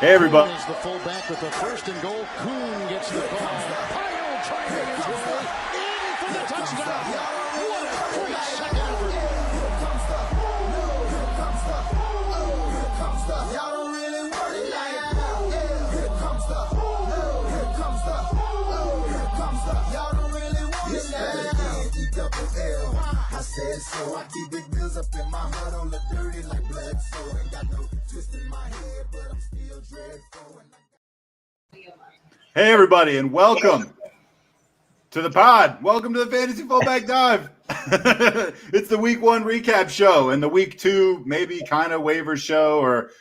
Hey, everybody. Is the fullback with the first and goal. Kuhn gets the ball. Pile trying his way in for the touchdown. What a great second effort. Y'all don't really want it like that. Here comes the here comes the y'all don't really want it like that. I said so. I keep big bills up in my heart on the dirty like blood. So ain't got no twist in my head, but I'm still dreadful. Hey, everybody, and welcome to the pod. Welcome to the Fantasy Fullback Dive. It's the Week 1 recap show and the Week 2 maybe kind of waivers show or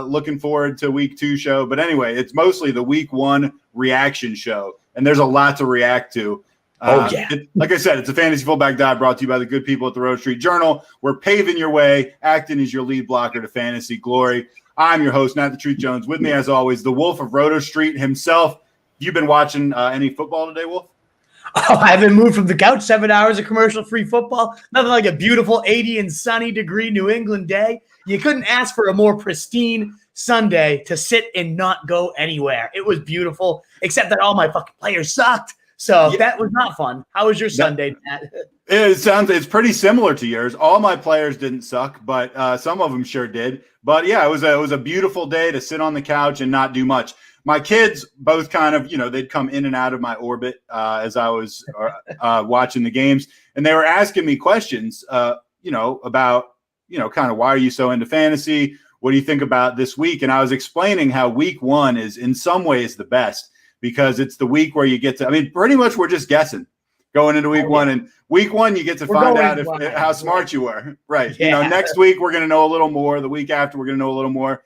looking forward to Week 2 show. But anyway, it's mostly the Week 1 reaction show, and there's a lot to react to. Like I said, it's a Fantasy Fullback Dive brought to you by the good people at the Road Street Journal. We're paving your way, acting as your lead blocker to fantasy glory. I'm your host, Not the Truth Jones. With me, as always, the Wolf of Roto Street himself. You've been watching any football today, Wolf? Oh, I haven't moved from the couch. 7 hours of commercial-free football. Nothing like a beautiful 80 and sunny degree New England day. You couldn't ask for a more pristine Sunday to sit and not go anywhere. It was beautiful, except that all my fucking players sucked. So that was not fun. How was your Sunday, Matt? It's pretty similar to yours. All my players didn't suck, but some of them sure did. But yeah, it was a beautiful day to sit on the couch and not do much. My kids both kind of, they'd come in and out of my orbit as I was watching the games, and they were asking me questions, about, kind of why are you so into fantasy? What do you think about this week? And I was explaining how Week 1 is in some ways the best because it's the week where you get to, pretty much we're just guessing going into Week 1. And Week 1, you get to find out how smart you were. Right. Yeah. Next week we're going to know a little more. The week after we're going to know a little more.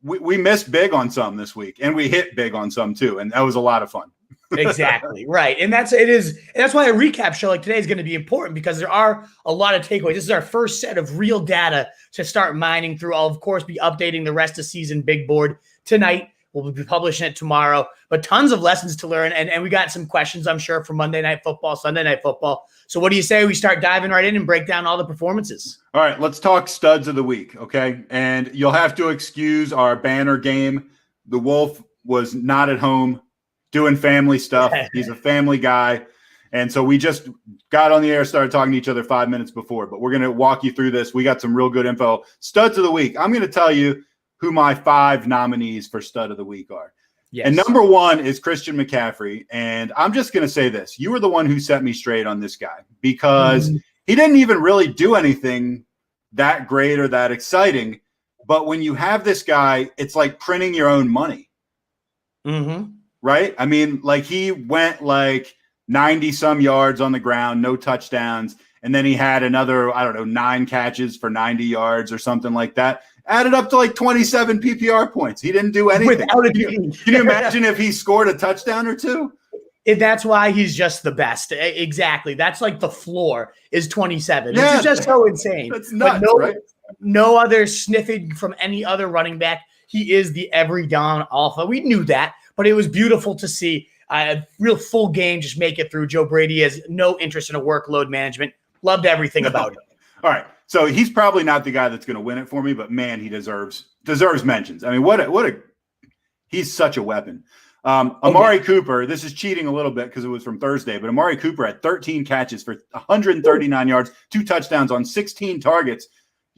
We missed big on some this week, and we hit big on some too, and that was a lot of fun. Exactly, right. And that's why a recap show like today is going to be important because there are a lot of takeaways. This is our first set of real data to start mining through. I'll, of course, be updating the rest of season big board tonight. We'll be publishing it tomorrow, but tons of lessons to learn. And we got some questions, I'm sure, for Monday Night Football, Sunday Night Football. So what do you say we start diving right in and break down all the performances? All right, let's talk studs of the week, okay? And you'll have to excuse our banner game. The Wolf was not at home doing family stuff. He's a family guy. And so we just got on the air, started talking to each other 5 minutes before. But we're going to walk you through this. We got some real good info. Studs of the week. I'm going to tell you who my 5 nominees for stud of the week are. Yes. And number 1 is Christian McCaffrey. And I'm just going to say this. You were the one who set me straight on this guy because he didn't even really do anything that great or that exciting. But when you have this guy, it's like printing your own money. Mm-hmm. Right? He went 90-some yards on the ground, no touchdowns. And then he had another, 9 catches for 90 yards or something like that. Added up to 27 PPR points. He didn't do anything. Without Can you imagine if he scored a touchdown or 2? That's why he's just the best. Exactly. That's the floor is 27. Yeah, which is just so insane. That's nuts, right? No other sniffing from any other running back. He is the every down alpha. We knew that, but it was beautiful to see a real full game just make it through. Joe Brady has no interest in a workload management. Loved everything about it. All right. So he's probably not the guy that's going to win it for me, but man, he deserves mentions. He's such a weapon. Amari Cooper, this is cheating a little bit because it was from Thursday, but Amari Cooper had 13 catches for 139 yards, 2 touchdowns on 16 targets.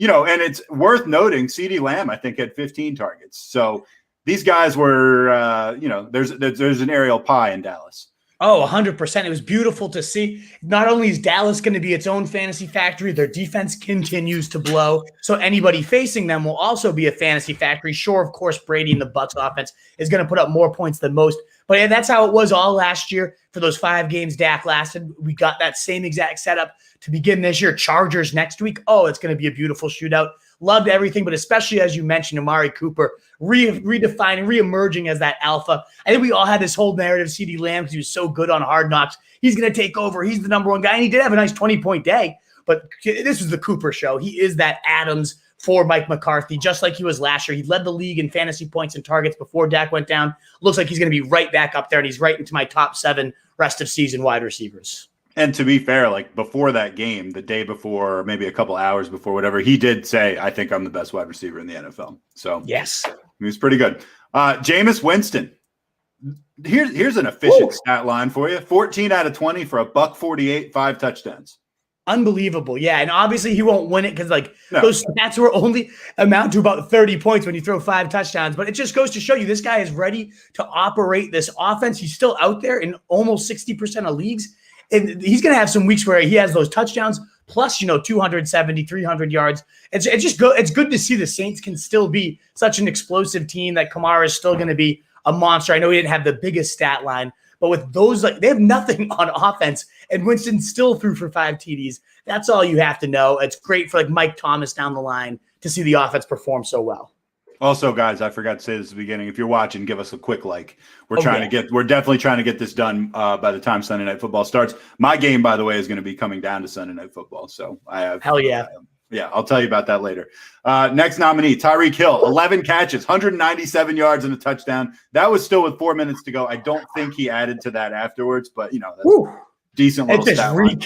And it's worth noting CeeDee Lamb, I think, had 15 targets. So these guys were, there's an aerial pie in Dallas. Oh, 100%. It was beautiful to see. Not only is Dallas going to be its own fantasy factory, their defense continues to blow. So anybody facing them will also be a fantasy factory. Sure, of course, Brady and the Bucs offense is going to put up more points than most. But yeah, that's how it was all last year for those 5 games Dak lasted. We got that same exact setup to begin this year. Chargers next week. Oh, it's going to be a beautiful shootout. Loved everything, but especially as you mentioned, Amari Cooper redefining, reemerging as that alpha. I think we all had this whole narrative, CeeDee Lamb, because he was so good on Hard Knocks. He's going to take over. He's the number 1 guy, and he did have a nice 20-point day. But this was the Cooper show. He is that Adams for Mike McCarthy, just like he was last year. He led the league in fantasy points and targets before Dak went down. Looks like he's going to be right back up there, and he's right into my top 7 rest of season wide receivers. And to be fair, like before that game, the day before, or maybe a couple hours before, whatever, he did say, I think I'm the best wide receiver in the NFL. So yes, he was pretty good. Jameis Winston. Here's an efficient stat line for you. 14 out of 20 for $148, 5 touchdowns. Unbelievable. Yeah. And obviously he won't win it because those stats were only amount to about 30 points when you throw 5 touchdowns. But it just goes to show you this guy is ready to operate this offense. He's still out there in almost 60% of leagues. And he's going to have some weeks where he has those touchdowns plus, 270, 300 yards. It's good to see the Saints can still be such an explosive team, that Kamara is still going to be a monster. I know he didn't have the biggest stat line, but with those, they have nothing on offense, and Winston still threw for 5 TDs. That's all you have to know. It's great for Mike Thomas down the line to see the offense perform so well. Also, guys, I forgot to say this at the beginning. If you're watching, give us a quick like. We're definitely trying to get this done by the time Sunday Night Football starts. My game, by the way, is going to be coming down to Sunday Night Football. So I have hell yeah. I'll tell you about that later. Next nominee, Tyreek Hill, 11 catches, 197 yards and a touchdown. That was still with 4 minutes to go. I don't think he added to that afterwards, but that's decent little stat line.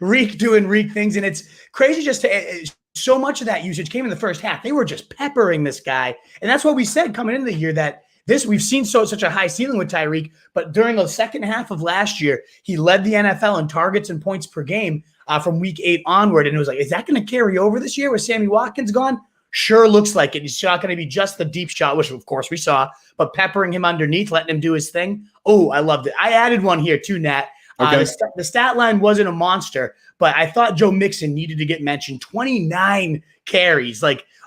Reek doing Reek things, and it's crazy just to so much of that usage came in the first half. They were just peppering this guy, and that's what we said coming into the year, that we've seen such a high ceiling with Tyreek, but during the second half of last year, he led the NFL in targets and points per game from week 8 onward, and it was is that going to carry over this year with Sammy Watkins gone? Sure looks like it. He's not going to be just the deep shot, which of course we saw, but peppering him underneath, letting him do his thing. Oh, I loved it. I added one here too, Nat. Okay. The stat line wasn't a monster, but I thought Joe Mixon needed to get mentioned. 29 carries,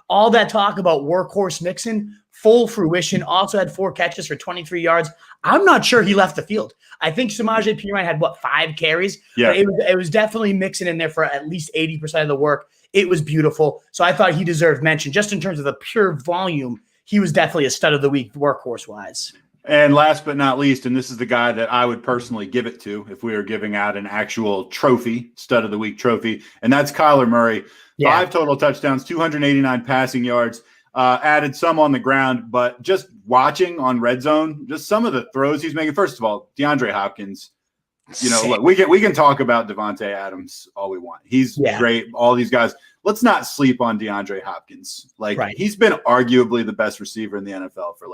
all that talk about workhorse Mixon, full fruition. Also had 4 catches for 23 yards. I'm not sure he left the field. I think Samaje Perine had 5 carries. Yeah, but it was definitely Mixon in there for at least 80% of the work. It was beautiful. So I thought he deserved mention just in terms of the pure volume. He was definitely a stud of the week workhorse wise. And last but not least, and this is the guy that I would personally give it to if we were giving out an actual trophy, stud of the week trophy, and that's Kyler Murray. 5 total touchdowns, 289 passing yards, added some on the ground, but just watching on Red Zone, just some of the throws he's making. First of all, DeAndre Hopkins, look, we can talk about Devontae Adams all we want. He's great. All these guys. Let's not sleep on DeAndre Hopkins. He's been arguably the best receiver in the NFL for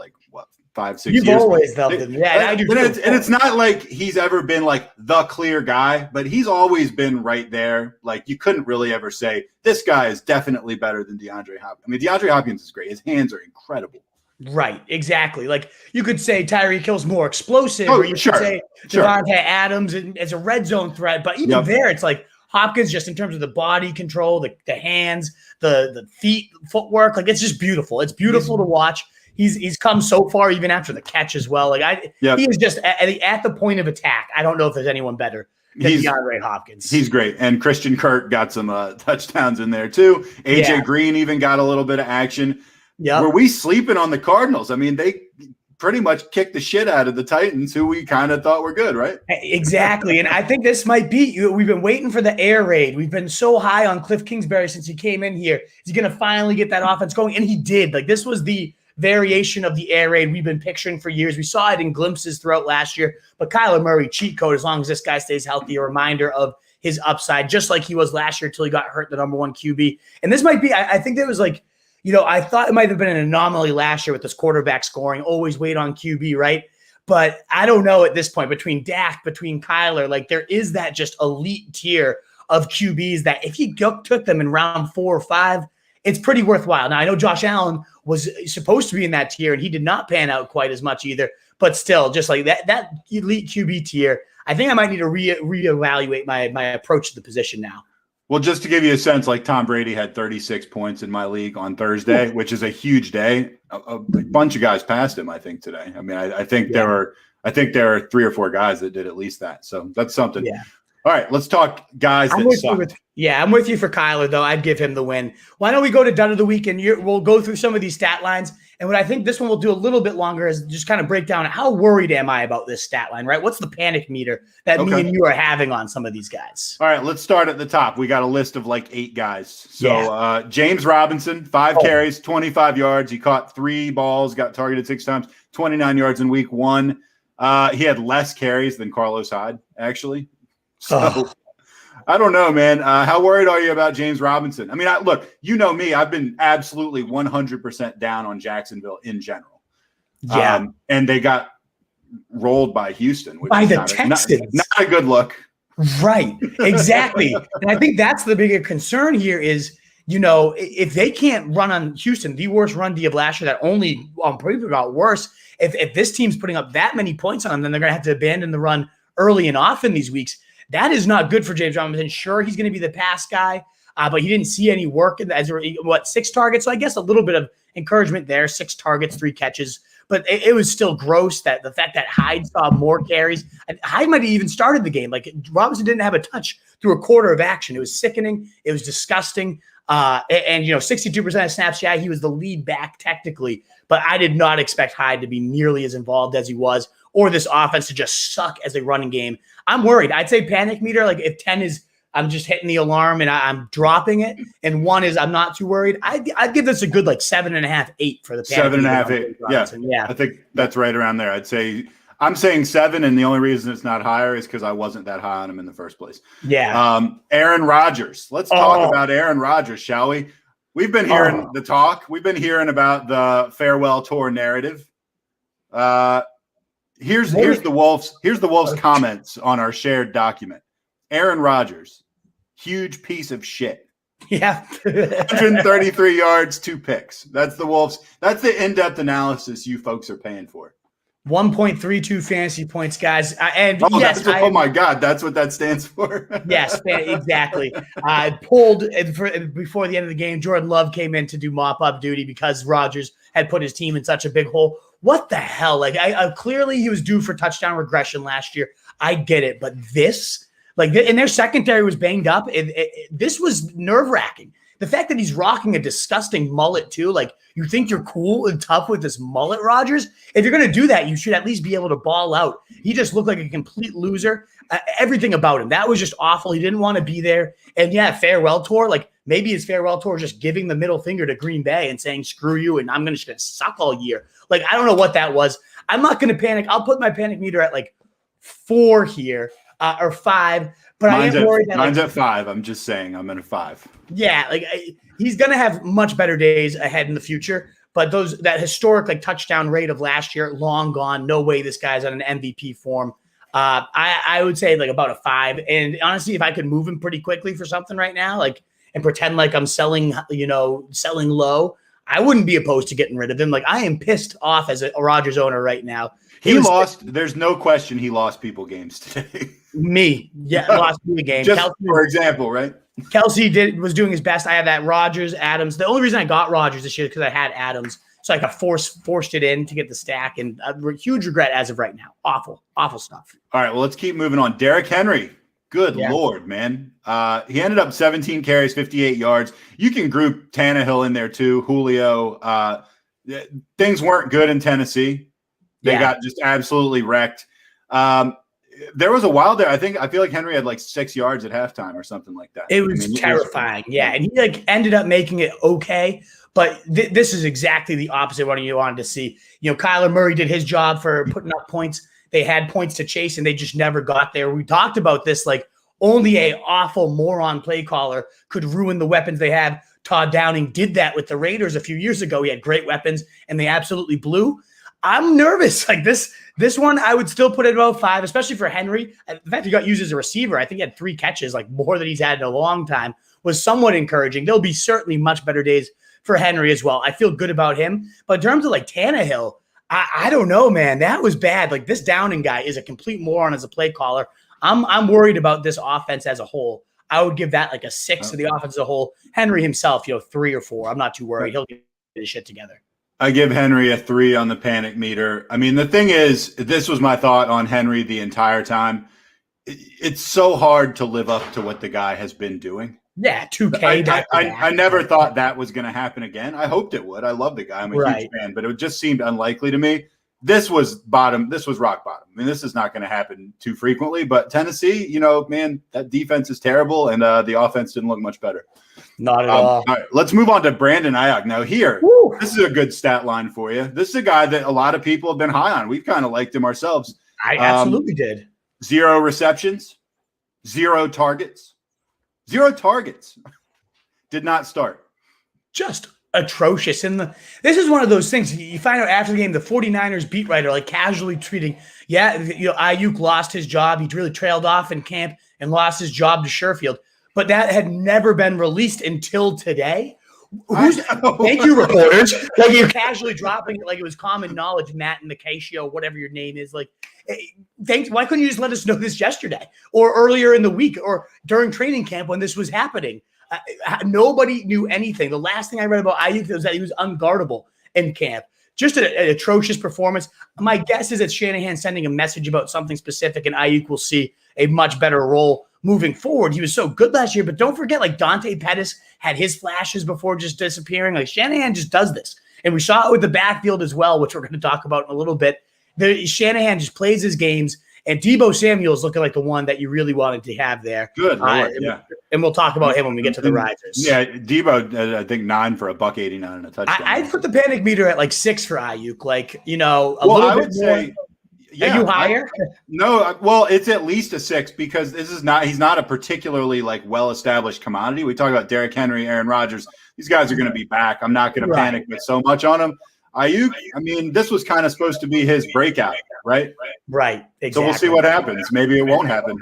5-6 years. You've always loved him. Yeah, I do. And it's not like he's ever been the clear guy, but he's always been right there. You couldn't really ever say this guy is definitely better than DeAndre Hopkins. I mean, DeAndre Hopkins is great. His hands are incredible. Right, exactly. You could say Tyreek Hill's more explosive, or you could say Devontae Adams as a red zone threat. But even there, it's Hopkins, just in terms of the body control, the hands, the feet, footwork. It's just beautiful. It's beautiful to watch. He's come so far, even after the catch as well. He is just at the point of attack. I don't know if there's anyone better than DeAndre Hopkins. He's great. And Christian Kirk got some touchdowns in there too. AJ Green even got a little bit of action. Yeah. Were we sleeping on the Cardinals? I mean, they pretty much kicked the shit out of the Titans, who we kind of thought were good, right? Exactly. And I think this might be, we've been waiting for the air raid. We've been so high on Cliff Kingsbury since he came in here. Is he going to finally get that offense going? And he did. This was the variation of the air raid we've been picturing for years. We saw it in glimpses throughout last year, but Kyler Murray, cheat code, as long as this guy stays healthy, a reminder of his upside, just like he was last year till he got hurt, the number 1 QB. And this might be, I think there was I thought it might have been an anomaly last year with this quarterback scoring, always wait on QB, right? But I don't know at this point, between Dak, between Kyler, there is that just elite tier of QBs that if you took them in round 4 or 5, it's pretty worthwhile. Now, I know Josh Allen was supposed to be in that tier, and he did not pan out quite as much either. But still, just that elite QB tier, I think I might need to reevaluate my approach to the position now. Well, just to give you a sense, Tom Brady had 36 points in my league on Thursday, which is a huge day. A bunch of guys passed him, I think, today. I mean, I think there are 3 or 4 guys that did at least that. So that's something. Yeah. All right, let's talk guys that suck. I'm with you for Kyler, though. I'd give him the win. Why don't we go to Dud of the Week, and we'll go through some of these stat lines. And what I think this one will do a little bit longer is just kind of break down how worried am I about this stat line, right? What's the panic meter that me and you are having on some of these guys? All right, let's start at the top. We got a list of 8 guys. So James Robinson, 5 carries, 25 yards. He caught 3 balls, got targeted 6 times, 29 yards in week 1. He had less carries than Carlos Hyde, actually. So I don't know, man. How worried are you about James Robinson? I mean, look, you know me. I've been absolutely 100% down on Jacksonville in general. Yeah. And they got rolled by Houston. Which By is the not Texans. a good look. Right. Exactly. And I think that's the bigger concern here is, if they can't run on Houston, the worst run D of last year, that only probably got worse. If this team's putting up that many points on them, then they're going to have to abandon the run early and often these weeks. That is not good for James Robinson. Sure, he's going to be the pass guy, but he didn't see any work as 6 targets. So I guess a little bit of encouragement there. 6 targets, 3 catches. But it was still gross that the fact that Hyde saw more carries. And Hyde might have even started the game. Like Robinson didn't have a touch through a quarter of action. It was sickening. It was disgusting. And 62% of snaps, yeah, he was the lead back technically. But I did not expect Hyde to be nearly as involved as he was, or this offense to just suck as a running game. I'm worried. I'd say panic meter, like if 10 is I'm just hitting the alarm and I'm dropping it, and 1 is I'm not too worried, I'd give this a good 7.5, 8 for the panic 7.5, 8. Yeah. I think that's right around there. I'm saying 7, and the only reason it's not higher is because I wasn't that high on him in the first place. Yeah. Aaron Rodgers. Let's talk about Aaron Rodgers, shall we? We've been hearing the talk. We've been hearing about the farewell tour narrative. Here's the Wolves' comments on our shared document. Aaron Rodgers, huge piece of shit. Yeah. 133 yards, 2 picks. That's the Wolves. That's the in-depth analysis you folks are paying for. 1.32 fantasy points, guys. Oh my God, that's what that stands for. Yes, exactly. I pulled before the end of the game. Jordan Love came in to do mop-up duty because Rodgers had put his team in such a big hole. What the hell? Clearly he was due for touchdown regression last year. I get it, but this, and their secondary was banged up. This was nerve-wracking. The fact that he's rocking a disgusting mullet too, you think you're cool and tough with this mullet, Rodgers? If you're going to do that, you should at least be able to ball out. He just looked like a complete loser. Everything about him, that was just awful. He didn't want to be there. And yeah, farewell tour, maybe his farewell tour just giving the middle finger to Green Bay and saying, screw you, and I'm just going to suck all year. I don't know what that was. I'm not going to panic. I'll put my panic meter at 4 here or 5. But I am worried that mine's at 5. I'm just saying I'm at a 5. Yeah, he's going to have much better days ahead in the future. But that historic touchdown rate of last year, long gone. No way this guy's on an MVP form. I would say about a 5. And honestly, if I could move him pretty quickly for something right now, and pretend I'm selling low, I wouldn't be opposed to getting rid of him. I am pissed off as a Rodgers owner right now. There's no question he lost people games today. Lost me a game. Just Kelsey, for example, right? Kelsey was doing his best. I have that Rodgers, Adams. The only reason I got Rodgers this year is because I had Adams, so I forced it in to get the stack, and a huge regret as of right now. Awful stuff. All right, well, let's keep moving on. Derrick Henry. Good Lord, man. He ended up 17 carries, 58 yards. You can group Tannehill in there too, Julio. Things weren't good in Tennessee. They got just absolutely wrecked. There was a while there. I feel like Henry had 6 yards at halftime or something like that. It was terrifying. And he ended up making it okay. But this is exactly the opposite of what you wanted to see. Kyler Murray did his job for putting up points. They had points to chase, and they just never got there. We talked about this, only a awful moron play caller could ruin the weapons they have. Todd Downing did that with the Raiders a few years ago. He had great weapons, and they absolutely blew. I'm nervous. This one, I would still put it about 5, especially for Henry. The fact he got used as a receiver, I think he had 3 catches, more than he's had in a long time, was somewhat encouraging. There'll be certainly much better days for Henry as well. I feel good about him. But in terms of Tannehill, I don't know, man. That was bad. This Downing guy is a complete moron as a play caller. I'm worried about this offense as a whole. I would give that a 6 to the offense as a whole. Henry himself, 3 or 4. I'm not too worried. He'll get his shit together. I give Henry a 3 on the panic meter. I mean, the thing is, this was my thought on Henry the entire time. It's so hard to live up to what the guy has been doing. Yeah, 2K. I never thought that was going to happen again. I hoped it would. I love the guy. I'm a huge fan, but it just seemed unlikely to me. This was bottom. This was rock bottom. I mean, this is not going to happen too frequently, but Tennessee, man, that defense is terrible, and the offense didn't look much better. Not at all. All right, let's move on to Brandon Aiyuk. Now this is a good stat line for you. This is a guy that a lot of people have been high on. We've kind of liked him ourselves. I absolutely did. 0 receptions, 0 targets. 0 targets. Did not start. Just atrocious. And this is one of those things you find out after the game, the 49ers beat writer, like casually treating, Aiyuk lost his job. He really trailed off in camp and lost his job to Sherfield. But that had never been released until today. Thank you, reporters. Like you're casually dropping it like it was common knowledge, Matt and Nicasio, whatever your name is. Like, thanks. Why couldn't you just let us know this yesterday or earlier in the week or during training camp when this was happening? Nobody knew anything. The last thing I read about Aiyuk was that he was unguardable in camp. Just an atrocious performance. My guess is that Shanahan's sending a message about something specific, and Aiyuk will see a much better role moving forward. He was so good last year, but don't forget, like Dante Pettis had his flashes before just disappearing. Like Shanahan just does this. And we saw it with the backfield as well, which we're going to talk about in a little bit. Shanahan just plays his games, and Deebo Samuel is looking like the one that you really wanted to have there. Good Lord, yeah. And we'll talk about him when we get to the risers. Yeah, Deebo, I think 9 for $189 and a touchdown. I'd put the panic meter at like 6 for Aiyuk. Like, little bit more. Yeah, are you higher? No, well, it's at least a 6 because he's not a particularly like well-established commodity. We talk about Derrick Henry, Aaron Rodgers. These guys are going to be back. I'm not going to panic with so much on them. Aiyuk, I mean, this was kind of supposed to be his breakout, right? Right, exactly. So we'll see what happens. Maybe it won't happen.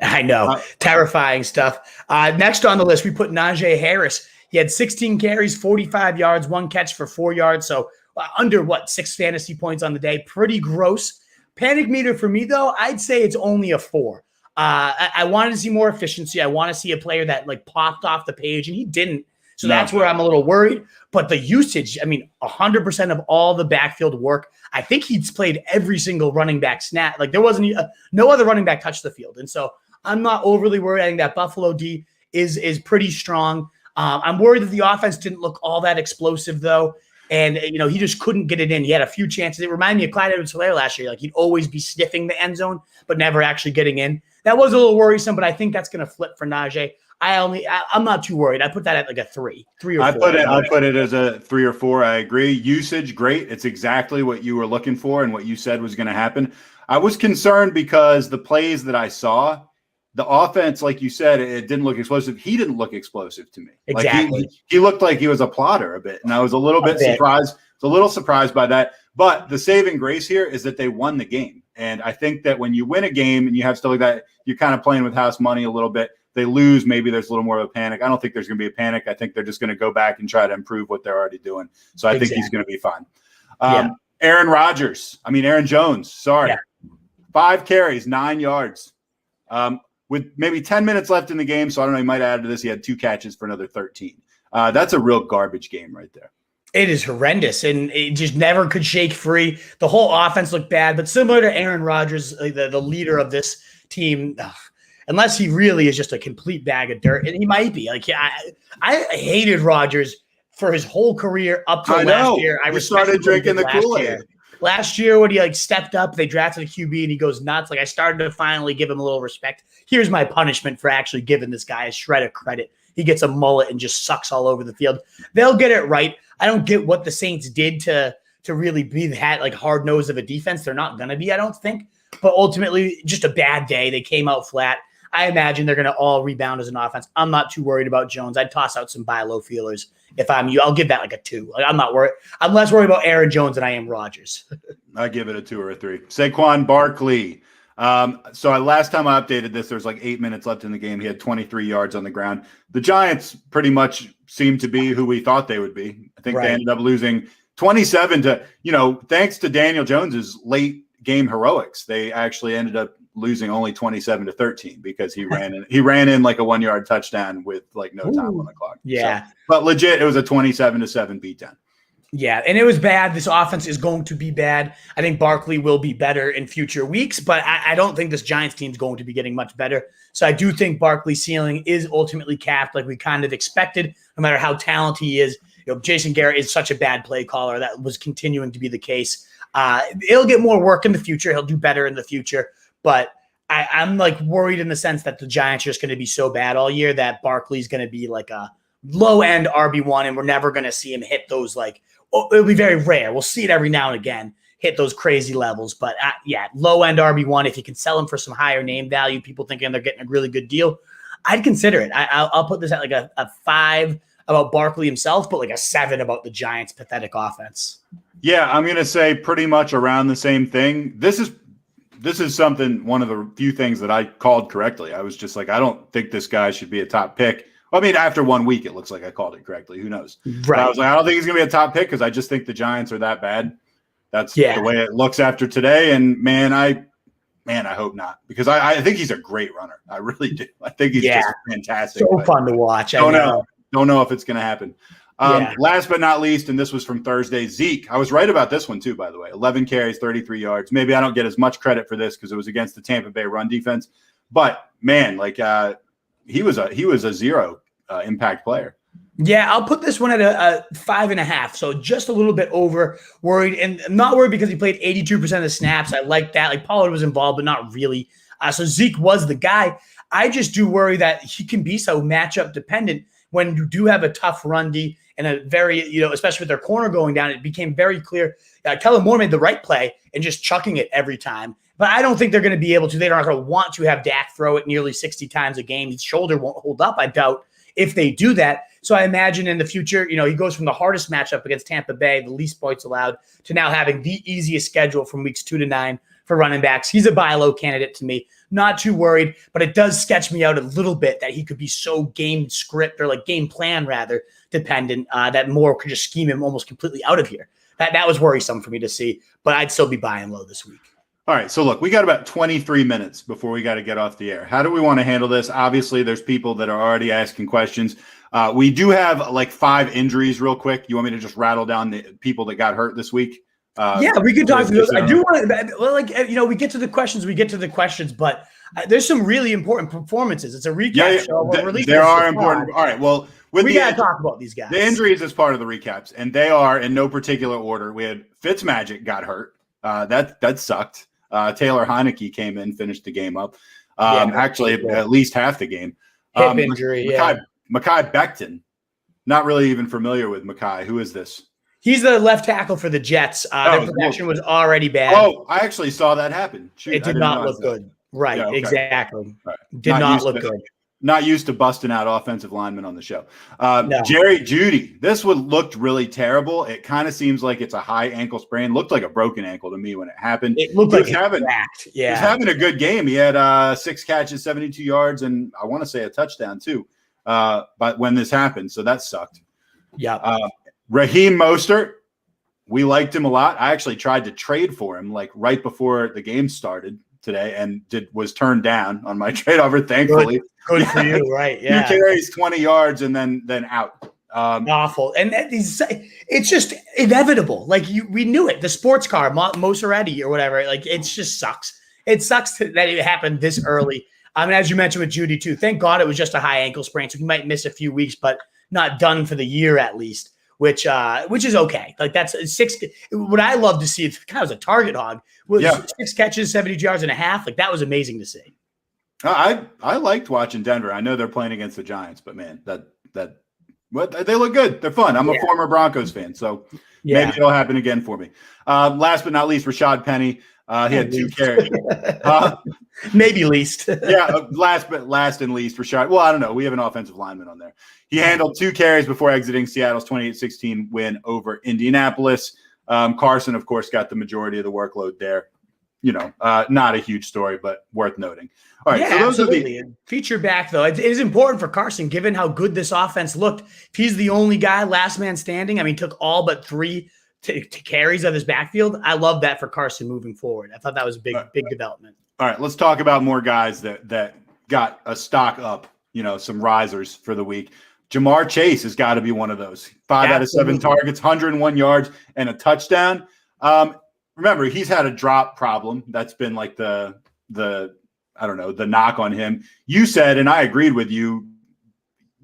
I know. Terrifying stuff. Next on the list, we put Nanje Harris. He had 16 carries, 45 yards, 1 catch for 4 yards. So under 6 fantasy points on the day. Pretty gross. Panic meter for me, though, I'd say it's only a 4. I wanted to see more efficiency. I want to see a player that like popped off the page, and he didn't. So that's where I'm a little worried. But the usage, 100% of all the backfield work. I think he's played every single running back snap. Like there wasn't no other running back touched the field. And so I'm not overly worried. I think that Buffalo D is pretty strong. I'm worried that the offense didn't look all that explosive, though. And, he just couldn't get it in. He had a few chances. It reminded me of Clyde Edwards-Helaire last year. Like he'd always be sniffing the end zone, but never actually getting in. That was a little worrisome, but I think that's going to flip for Najee. I'm not too worried. I put that at like a 3 or 4. I put it as a 3 or 4. I agree. Usage, great. It's exactly what you were looking for and what you said was going to happen. I was concerned because the plays that I saw, the offense, like you said, it didn't look explosive. He didn't look explosive to me. Exactly. Like he looked like he was a plotter a bit, and I was a little bit surprised. I was a little surprised by that. But the saving grace here is that they won the game. And I think that when you win a game and you have stuff like that, you're kind of playing with house money a little bit. They lose, maybe there's a little more of a panic. I don't think there's going to be a panic. I think they're just going to go back and try to improve what they're already doing. So I think he's going to be fine. Aaron Jones, sorry. 5 carries, 9 yards. With maybe 10 minutes left in the game, so I don't know, he might add to this. He had 2 catches for another 13. That's a real garbage game right there. It is horrendous, and it just never could shake free. The whole offense looked bad, but similar to Aaron Rodgers, the leader of this team, unless he really is just a complete bag of dirt, and he might be. Like I hated Rodgers for his whole career up to last year. I started drinking the Kool-Aid. Last year when he stepped up, they drafted a QB and he goes nuts. Like I started to finally give him a little respect. Here's my punishment for actually giving this guy a shred of credit. He gets a mullet and just sucks all over the field. They'll get it right. I don't get what the Saints did to really be that like hard nose of a defense. They're not going to be, I don't think. But ultimately, just a bad day. They came out flat. I imagine they're going to all rebound as an offense. I'm not too worried about Jones. I'd toss out some buy low feelers if I'm you. I'll give that like a 2. Like, I'm not worried. I'm less worried about Aaron Jones than I am Rodgers. I give it a 2 or a 3. Saquon Barkley. Last time I updated this, there's like 8 minutes left in the game. He had 23 yards on the ground. The Giants pretty much seemed to be who we thought they would be. I think they ended up losing 27 to, thanks to Daniel Jones's late game heroics. They actually ended up losing only 27-13 because he ran in like a 1-yard touchdown with like no time on the clock. Yeah. So, but legit, it was a 27-7 beatdown. Yeah, and it was bad. This offense is going to be bad. I think Barkley will be better in future weeks, but I don't think this Giants team is going to be getting much better. So I do think Barkley's ceiling is ultimately capped like we kind of expected, no matter how talented he is. Jason Garrett is such a bad play caller. That was continuing to be the case. He'll get more work in the future. He'll do better in the future. But I'm like worried in the sense that the Giants are just going to be so bad all year that Barkley's going to be like a low-end RB1, and we're never going to see him hit those it'll be very rare. We'll see it every now and again. hit those crazy levels. But low end RB1, if you can sell him for some higher name value, people thinking they're getting a really good deal, I'd consider it. I'll put this at like a 5 about Barkley himself, but like a 7 about the Giants' pathetic offense. Yeah, I'm going to say pretty much around the same thing. This is something, one of the few things that I called correctly. I was just like, I don't think this guy should be a top pick. I mean, after 1 week, it looks like I called it correctly. Who knows? Right. But I was like, I don't think he's going to be a top pick because I just think the Giants are that bad. That's the way it looks after today. And man, I hope not, because I think he's a great runner. I really do. I think he's just fantastic. So fun to watch. Don't know if it's going to happen. Last but not least, and this was from Thursday, Zeke. I was right about this one too, by the way. 11 carries, 33 yards. Maybe I don't get as much credit for this because it was against the Tampa Bay run defense. But man, like he was a zero impact player. Yeah, I'll put this one at a 5.5. So just a little bit over worried, and I'm not worried because he played 82% of the snaps. I like that. Like Pollard was involved, but not really. So Zeke was the guy. I just do worry that he can be so matchup dependent when you do have a tough run D and a very, especially with their corner going down. It became very clear. Kellen Moore made the right play and just chucking it every time. But I don't think they're going to be able to. They're not going to want to have Dak throw it nearly 60 times a game. His shoulder won't hold up, I doubt, if they do that. So I imagine in the future, he goes from the hardest matchup against Tampa Bay, the least points allowed, to now having the easiest schedule from weeks 2 to 9 for running backs. He's a buy low candidate to me. Not too worried, but it does sketch me out a little bit that he could be so game script, or like game plan rather, dependent, that Moore could just scheme him almost completely out of here. That was worrisome for me to see, but I'd still be buying low this week. All right, so look, we got about 23 minutes before we got to get off the air. How do we want to handle this? Obviously, there's people that are already asking questions. We do have like 5 injuries real quick. You want me to just rattle down the people that got hurt this week? We could talk through those. I do want to, we get to the questions, but there's some really important performances. It's a recap show. There are important. All right, well, we got to talk about these guys. The injuries is part of the recaps, and they are in no particular order. We had Fitzmagic got hurt. That sucked. Taylor Heineke came in, finished the game up. Actually, at least half the game. Hip injury, Mekhi Becton. Not really even familiar with Mekhi. Who is this? He's the left tackle for the Jets. Their protection was already bad. Oh, I actually saw that happen. Shoot, it did not look good. Right, exactly. Right. Did not look good. Not used to busting out offensive linemen on the show. Jerry Judy. This one looked really terrible. It kind of seems like it's a high ankle sprain. Looked like a broken ankle to me when it happened. It looked like he was having a good game. He had 6 catches, 72 yards, and I want to say a touchdown too. But when this happened, so that sucked. Yeah. Raheem Mostert, we liked him a lot. I actually tried to trade for him like right before the game started today, and was turned down on my trade offer. Thankfully, good for you, right? Yeah, 2 carries, 20 yards, and then out. Awful, and it's just inevitable. Like we knew it. The sports car, Moseretti or whatever. Like it just sucks. It sucks that it happened this early. I mean, as you mentioned with Judy too. Thank God it was just a high ankle sprain, so he might miss a few weeks, but not done for the year at least. Which is okay. Like that's 6. What I love to see, it kind of was a target hog. Was 6 catches, 72 yards and a half. Like that was amazing to see. I liked watching Denver. I know they're playing against the Giants, but man, they look good. They're fun. I'm a former Broncos fan, so maybe it'll happen again for me. Last but not least, Rashad Penny. He had 2 carries. Maybe least. Last and least, Rashad. Well, I don't know. We have an offensive lineman on there. He handled 2 carries before exiting Seattle's 28-16 win over Indianapolis. Carson, of course, got the majority of the workload there. Not a huge story, but worth noting. All right, so those absolutely. Feature back, though. It is important for Carson, given how good this offense looked. If he's the only guy, last man standing, I mean, took all but 3 carries of his backfield. I love that for Carson moving forward. I thought that was a big development. All right, let's talk about more guys that got a stock up, some risers for the week. Jamar Chase has got to be one of those. 5 out of 7 targets, 101 yards, and a touchdown. Remember, he's had a drop problem. That's been like the knock on him. You said, and I agreed with you,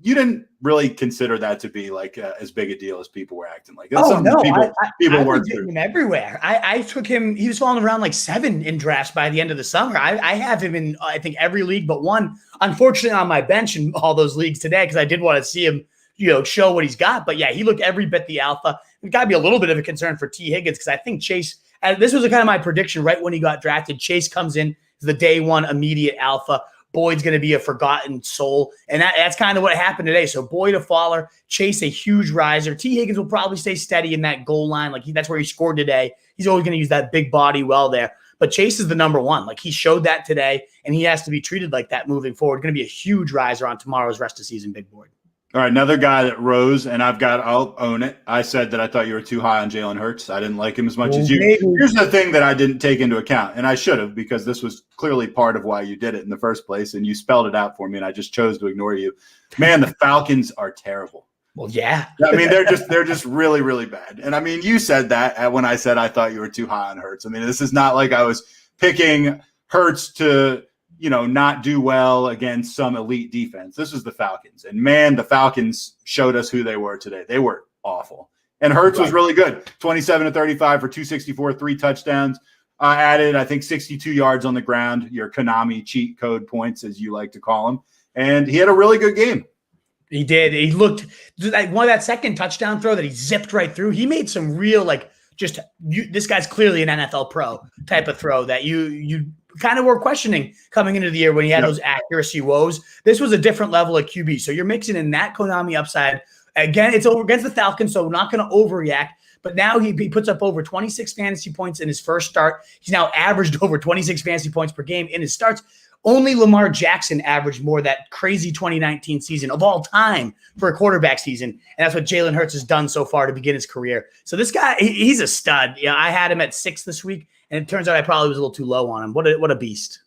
you didn't really consider that to be like as big a deal as people were acting like. That's people work through. Him everywhere. I took him. He was falling around like 7 in drafts by the end of the summer. I have him in I think every league but one. Unfortunately, on my bench in all those leagues today because I did want to see him, show what he's got. But yeah, he looked every bit the alpha. It's got to be a little bit of a concern for T. Higgins because I think Chase And this was kind of my prediction right when he got drafted. Chase comes in as the day one immediate alpha. Boyd's going to be a forgotten soul. And that's kind of what happened today. So Boyd a faller, Chase a huge riser. T. Higgins will probably stay steady in that goal line. Like that's where he scored today. He's always going to use that big body well there. But Chase is the number one. Like he showed that today, and he has to be treated like that moving forward. Going to be a huge riser on tomorrow's rest of season big board. All right, another guy that rose, and I'll own it. I said that I thought you were too high on Jalen Hurts. I didn't like him as much as you. Maybe. Here's the thing that I didn't take into account, and I should have, because this was clearly part of why you did it in the first place, and you spelled it out for me, and I just chose to ignore you. Man, the Falcons are terrible. Well, yeah. I mean, they're just really, really bad. And I mean, you said that when I said I thought you were too high on Hurts. I mean, this is not like I was picking Hurts to – not do well against some elite defense. This was the Falcons. And, man, the Falcons showed us who they were today. They were awful. And Hurts was really good. 27 to 35 for 264, 3 touchdowns. Added, I think, 62 yards on the ground, your Konami cheat code points, as you like to call them. And he had a really good game. He did. He looked like one of that second touchdown throw that he zipped right through. He made some real, this guy's clearly an NFL pro type of throw that you kind of were questioning coming into the year when he had those accuracy woes. This was a different level of QB. So you're mixing in that Konami upside. Again, it's over against the Falcons, so we're not going to overreact. But now he puts up over 26 fantasy points in his first start. He's now averaged over 26 fantasy points per game in his starts. Only Lamar Jackson averaged more that crazy 2019 season of all time for a quarterback season. And that's what Jalen Hurts has done so far to begin his career. So this guy, he's a stud. Yeah, I had him at 6 this week, and it turns out I probably was a little too low on him. What a beast.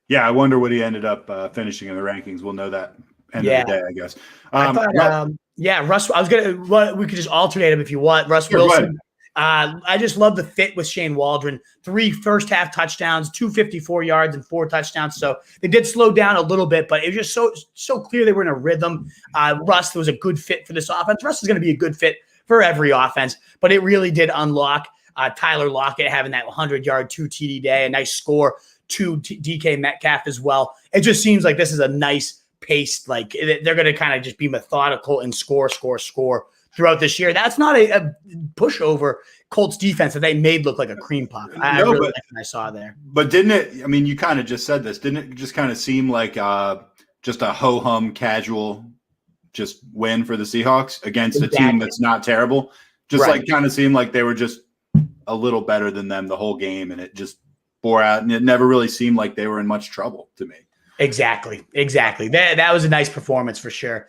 Yeah, I wonder what he ended up finishing in the rankings. We'll know that end of the day, I guess. I thought, Russ, we could just alternate him if you want. Russ Wilson. I just love the fit with Shane Waldron. 3 first-half touchdowns, 254 yards, and 4 touchdowns. So they did slow down a little bit, but it was just so clear they were in a rhythm. Russ was a good fit for this offense. Russ is going to be a good fit for every offense, but it really did unlock Tyler Lockett having that 100-yard, 2 TD day, a nice score, 2 DK Metcalf as well. It just seems like this is a nice pace. Like they're going to kind of just be methodical and score throughout this year. That's not a pushover Colts defense that they made look like a cream puff. I really like what I saw there. But didn't it, I mean, you kind of just said this, didn't it just kind of seem like just a ho-hum casual just win for the Seahawks against a team that's not terrible? Just kind of seemed like they were just a little better than them the whole game, and it just bore out, and it never really seemed like they were in much trouble to me. Exactly. That was a nice performance for sure.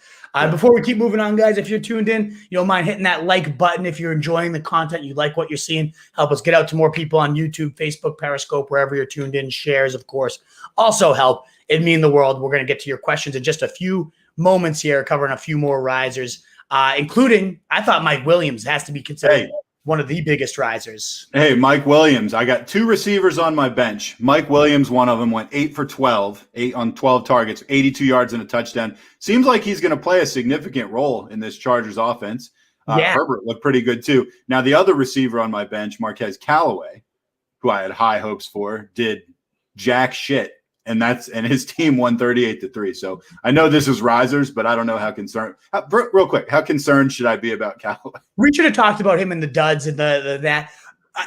Before we keep moving on, guys, if you're tuned in, you don't mind hitting that like button if you're enjoying the content, you like what you're seeing. Help us get out to more people on YouTube, Facebook, Periscope, wherever you're tuned in. Shares, of course, also help. It'd mean the world. We're going to get to your questions in just a few moments here, covering a few more risers, including, I thought Mike Williams has to be considered one of the biggest risers. Hey, Mike Williams. I got 2 receivers on my bench. Mike Williams, one of them, went 8 for 12, 8 on 12 targets, 82 yards and a touchdown. Seems like he's going to play a significant role in this Chargers offense. Herbert looked pretty good too. Now, the other receiver on my bench, Marquez Callaway, who I had high hopes for, did jack shit. And his team won 38-3. So I know this is risers, but I don't know how concerned. Real quick, how concerned should I be about Callaway? We should have talked about him in the duds and that.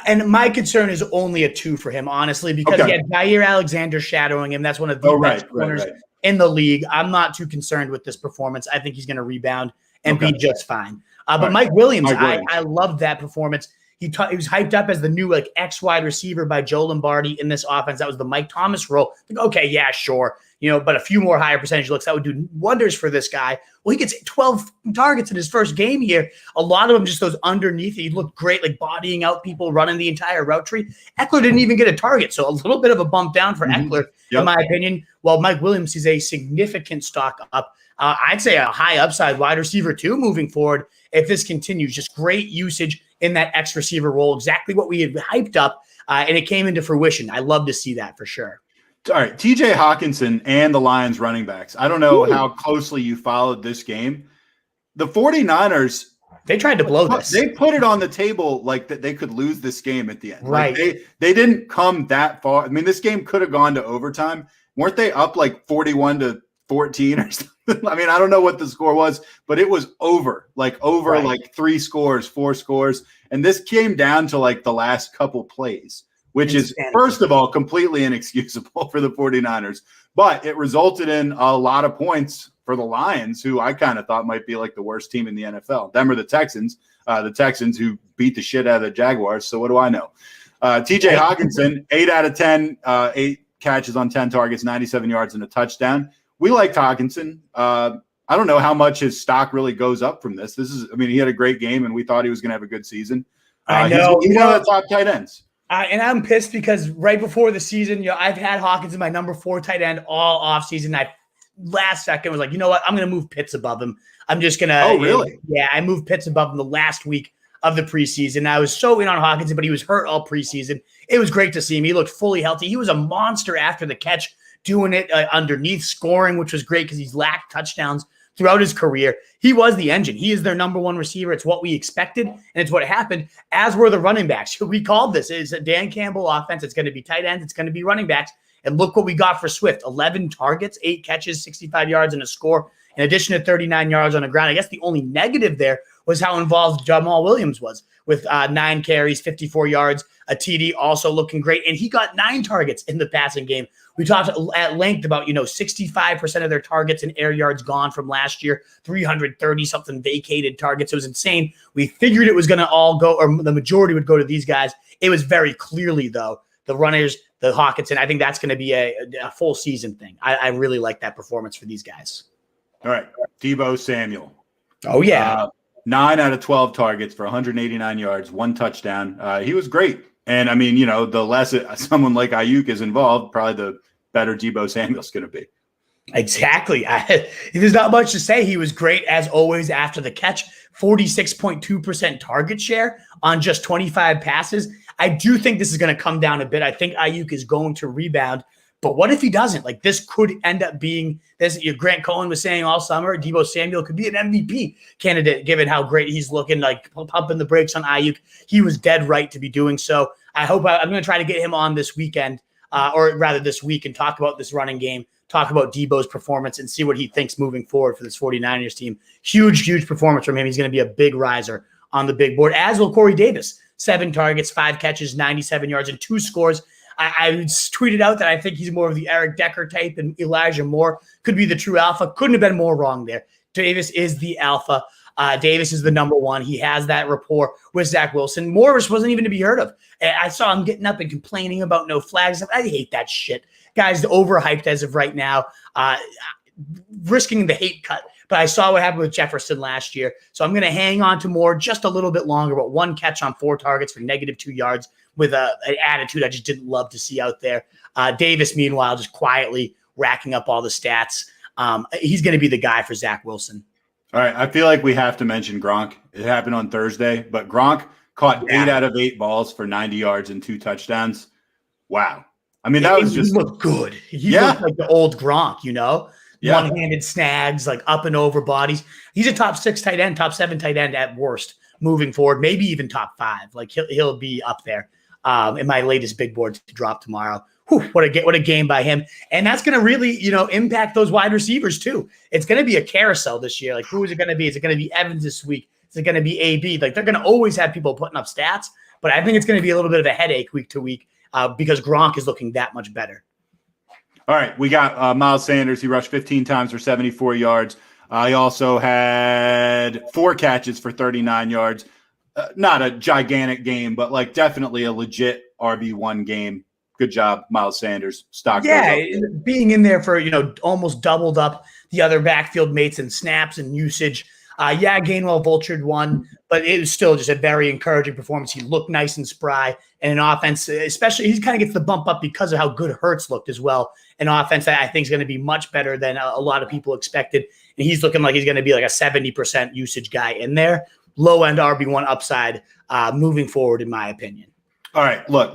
And my concern is only a 2 for him, honestly, because he had Jair Alexander shadowing him. That's one of the best corners in the league. I'm not too concerned with this performance. I think he's going to rebound and be just fine. But Mike Williams, I loved that performance. He was hyped up as the new X wide receiver by Joe Lombardi in this offense. That was the Mike Thomas role. Okay, yeah, sure. But a few more higher percentage looks, that would do wonders for this guy. Well, he gets 12 targets in his first game here. A lot of them just those underneath. He looked great, like bodying out people, running the entire route tree. Eckler didn't even get a target, so a little bit of a bump down for Eckler, in my opinion. While Mike Williams is a significant stock up. I'd say a high upside wide receiver too moving forward if this continues. Just great usage in that X receiver role, exactly what we had hyped up, and it came into fruition. I love to see that for sure. All right, TJ Hockenson and the Lions running backs. I don't know how closely you followed this game. The 49ers, they tried to blow this. They put it on the table like that they could lose this game at the end. Right. Like they didn't come that far. I mean, this game could have gone to overtime. Weren't they up like 41-14 or something? I mean, I don't know what the score was, but it was over like 3 scores, 4 scores. And this came down to like the last couple plays, which is, first of all, completely inexcusable for the 49ers. But it resulted in a lot of points for the Lions, who I kind of thought might be like the worst team in the NFL. Them or the Texans who beat the shit out of the Jaguars. So what do I know? TJ Hockenson, 8 out of 10, 8 catches on 10 targets, 97 yards and a touchdown. We liked Hockenson. I don't know how much his stock really goes up from this. He had a great game, and we thought he was going to have a good season. I know. He's one of the top tight ends. And I'm pissed because right before the season, I've had Hawkins in my number 4 tight end all offseason. I last second was like, you know what? I'm going to move Pitts above him. I'm just going to. Oh, really? Yeah, I moved Pitts above him the last week of the preseason. I was so in on Hawkins, but he was hurt all preseason. It was great to see him. He looked fully healthy. He was a monster after the catch, doing it underneath, scoring, which was great because he's lacked touchdowns throughout his career. He was the engine. He is their number 1 receiver. It's what we expected, and it's what happened, as were the running backs. We called this. It's a Dan Campbell offense. It's going to be tight ends. It's going to be running backs. And look what we got for Swift. 11 targets, 8 catches, 65 yards, and a score, in addition to 39 yards on the ground. I guess the only negative there was how involved Jamal Williams was with 9 carries, 54 yards, a TD, also looking great. And he got 9 targets in the passing game. We talked at length about, 65% of their targets and air yards gone from last year, 330-something vacated targets. It was insane. We figured it was going to all go, or the majority would go to these guys. It was very clearly, though, the runners, the Hockenson. I think that's going to be a full season thing. I really like that performance for these guys. All right. Deebo Samuel. Oh, yeah. 9 out of 12 targets for 189 yards, 1 touchdown. He was great. And, the less someone like Aiyuk is involved, probably the better Deebo Samuel's going to be. Exactly. There's not much to say. He was great, as always, after the catch. 46.2% target share on just 25 passes. I do think this is going to come down a bit. I think Aiyuk is going to rebound. But what if he doesn't? Like, this could end up being this. Grant Cohen was saying all summer, Deebo Samuel could be an MVP candidate, given how great he's looking, like pumping the brakes on Aiyuk. He was dead right to be doing so. I'm going to try to get him on this weekend, or rather this week, and talk about this running game, talk about Deebo's performance, and see what he thinks moving forward for this 49ers team. Huge performance from him. He's going to be a big riser on the big board, as will Corey Davis. 7 targets, 5 catches, 97 yards, and 2 scores. I tweeted out that I think he's more of the Eric Decker type, and Elijah Moore could be the true alpha. Couldn't have been more wrong there. Davis is the alpha. Davis is the number 1. He has that rapport with Zach Wilson. Morris wasn't even to be heard of. I saw him getting up and complaining about no flags. I hate that shit. Guy's overhyped as of right now, risking the hate cut. But I saw what happened with Jefferson last year. So I'm going to hang on to Moore just a little bit longer, but 1 catch on 4 targets for -2 yards with an attitude I just didn't love to see out there. Davis, meanwhile, just quietly racking up all the stats. He's going to be the guy for Zach Wilson. All right. I feel like we have to mention Gronk. It happened on Thursday, but Gronk caught 8 out of 8 balls for 90 yards and 2 touchdowns. Wow. That was just – he looked good. He looked like the old Gronk, Yeah. One-handed snags, like up and over bodies. He's a top 6 tight end, top 7 tight end at worst moving forward, maybe even top 5. Like he'll be up there in my latest big board to drop tomorrow. Whew, what a game by him. And that's going to really, impact those wide receivers too. It's going to be a carousel this year. Like, who is it going to be? Is it going to be Evans this week? Is it going to be AB? Like, they're going to always have people putting up stats, but I think it's going to be a little bit of a headache week to week because Gronk is looking that much better. All right, we got Miles Sanders. He rushed 15 times for 74 yards. He also had 4 catches for 39 yards. Not a gigantic game, but like definitely a legit RB1 game. Good job, Miles Sanders. Stock. Yeah, being in there for, almost doubled up the other backfield mates in snaps and usage. Gainwell vultured 1, but it was still just a very encouraging performance. He looked nice and spry, and an offense, especially, he kind of gets the bump up because of how good Hurts looked as well. An offense that I think is going to be much better than a lot of people expected, and he's looking like he's going to be like a 70% usage guy in there. Low-end RB1 upside moving forward, in my opinion. All right, look,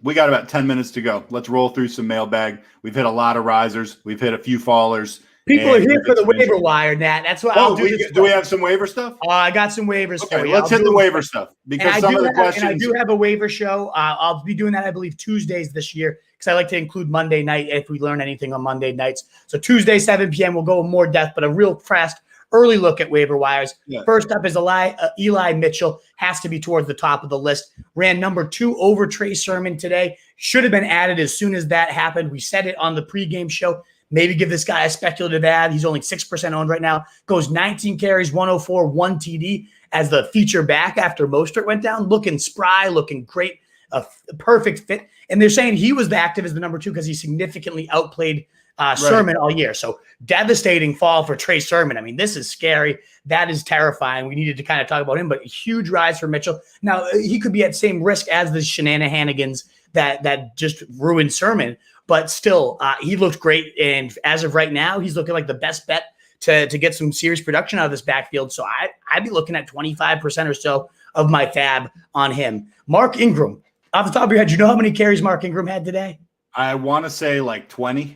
we got about 10 minutes to go. Let's roll through some mailbag. We've hit a lot of risers. We've hit a few fallers. People are here for the waiver wire, Nat. That's what I'll do. Do we have some waiver stuff? I got some waivers for you. Let's hit the waiver stuff because some of the questions. And I do have a waiver show. I'll be doing that, I believe, Tuesdays this year because I like to include Monday night if we learn anything on Monday nights. So Tuesday, 7 p.m., we'll go in more depth, but a real fast early look at waiver wires. Yeah. First up is Eli Mitchell. Has to be towards the top of the list. Ran number 2 over Trey Sermon today. Should have been added as soon as that happened. We said it on the pregame show. Maybe give this guy a speculative ad. He's only 6% owned right now. Goes 19 carries, 104, 1 TD as the feature back after Mostert went down. Looking spry, looking great, a perfect fit. And they're saying he was active as the number 2 because he significantly outplayed Sermon all year. So devastating fall for Trey Sermon. I mean, this is scary. That is terrifying. We needed to kind of talk about him, but a huge rise for Mitchell. Now, he could be at same risk as the shenanigans that just ruined Sermon, but still, he looked great. And as of right now, he's looking like the best bet to get some serious production out of this backfield. So I'd be looking at 25% or so of my fab on him. Mark Ingram, off the top of your head, do you know how many carries Mark Ingram had today? I want to say like 20.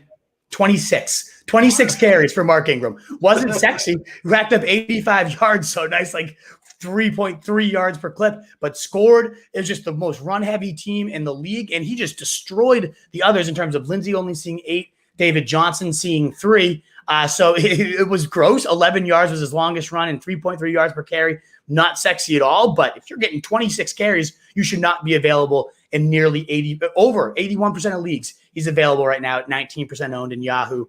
26 carries for Mark Ingram. Wasn't sexy. Racked up 85 yards. So nice, like 3.3 yards per clip, but scored. It was just the most run-heavy team in the league, and he just destroyed the others in terms of Lindsey only seeing 8, David Johnson seeing 3. So it was gross. 11 yards was his longest run and 3.3 yards per carry. Not sexy at all, but if you're getting 26 carries, you should not be available in nearly 81% of leagues. He's available right now at 19% owned in Yahoo.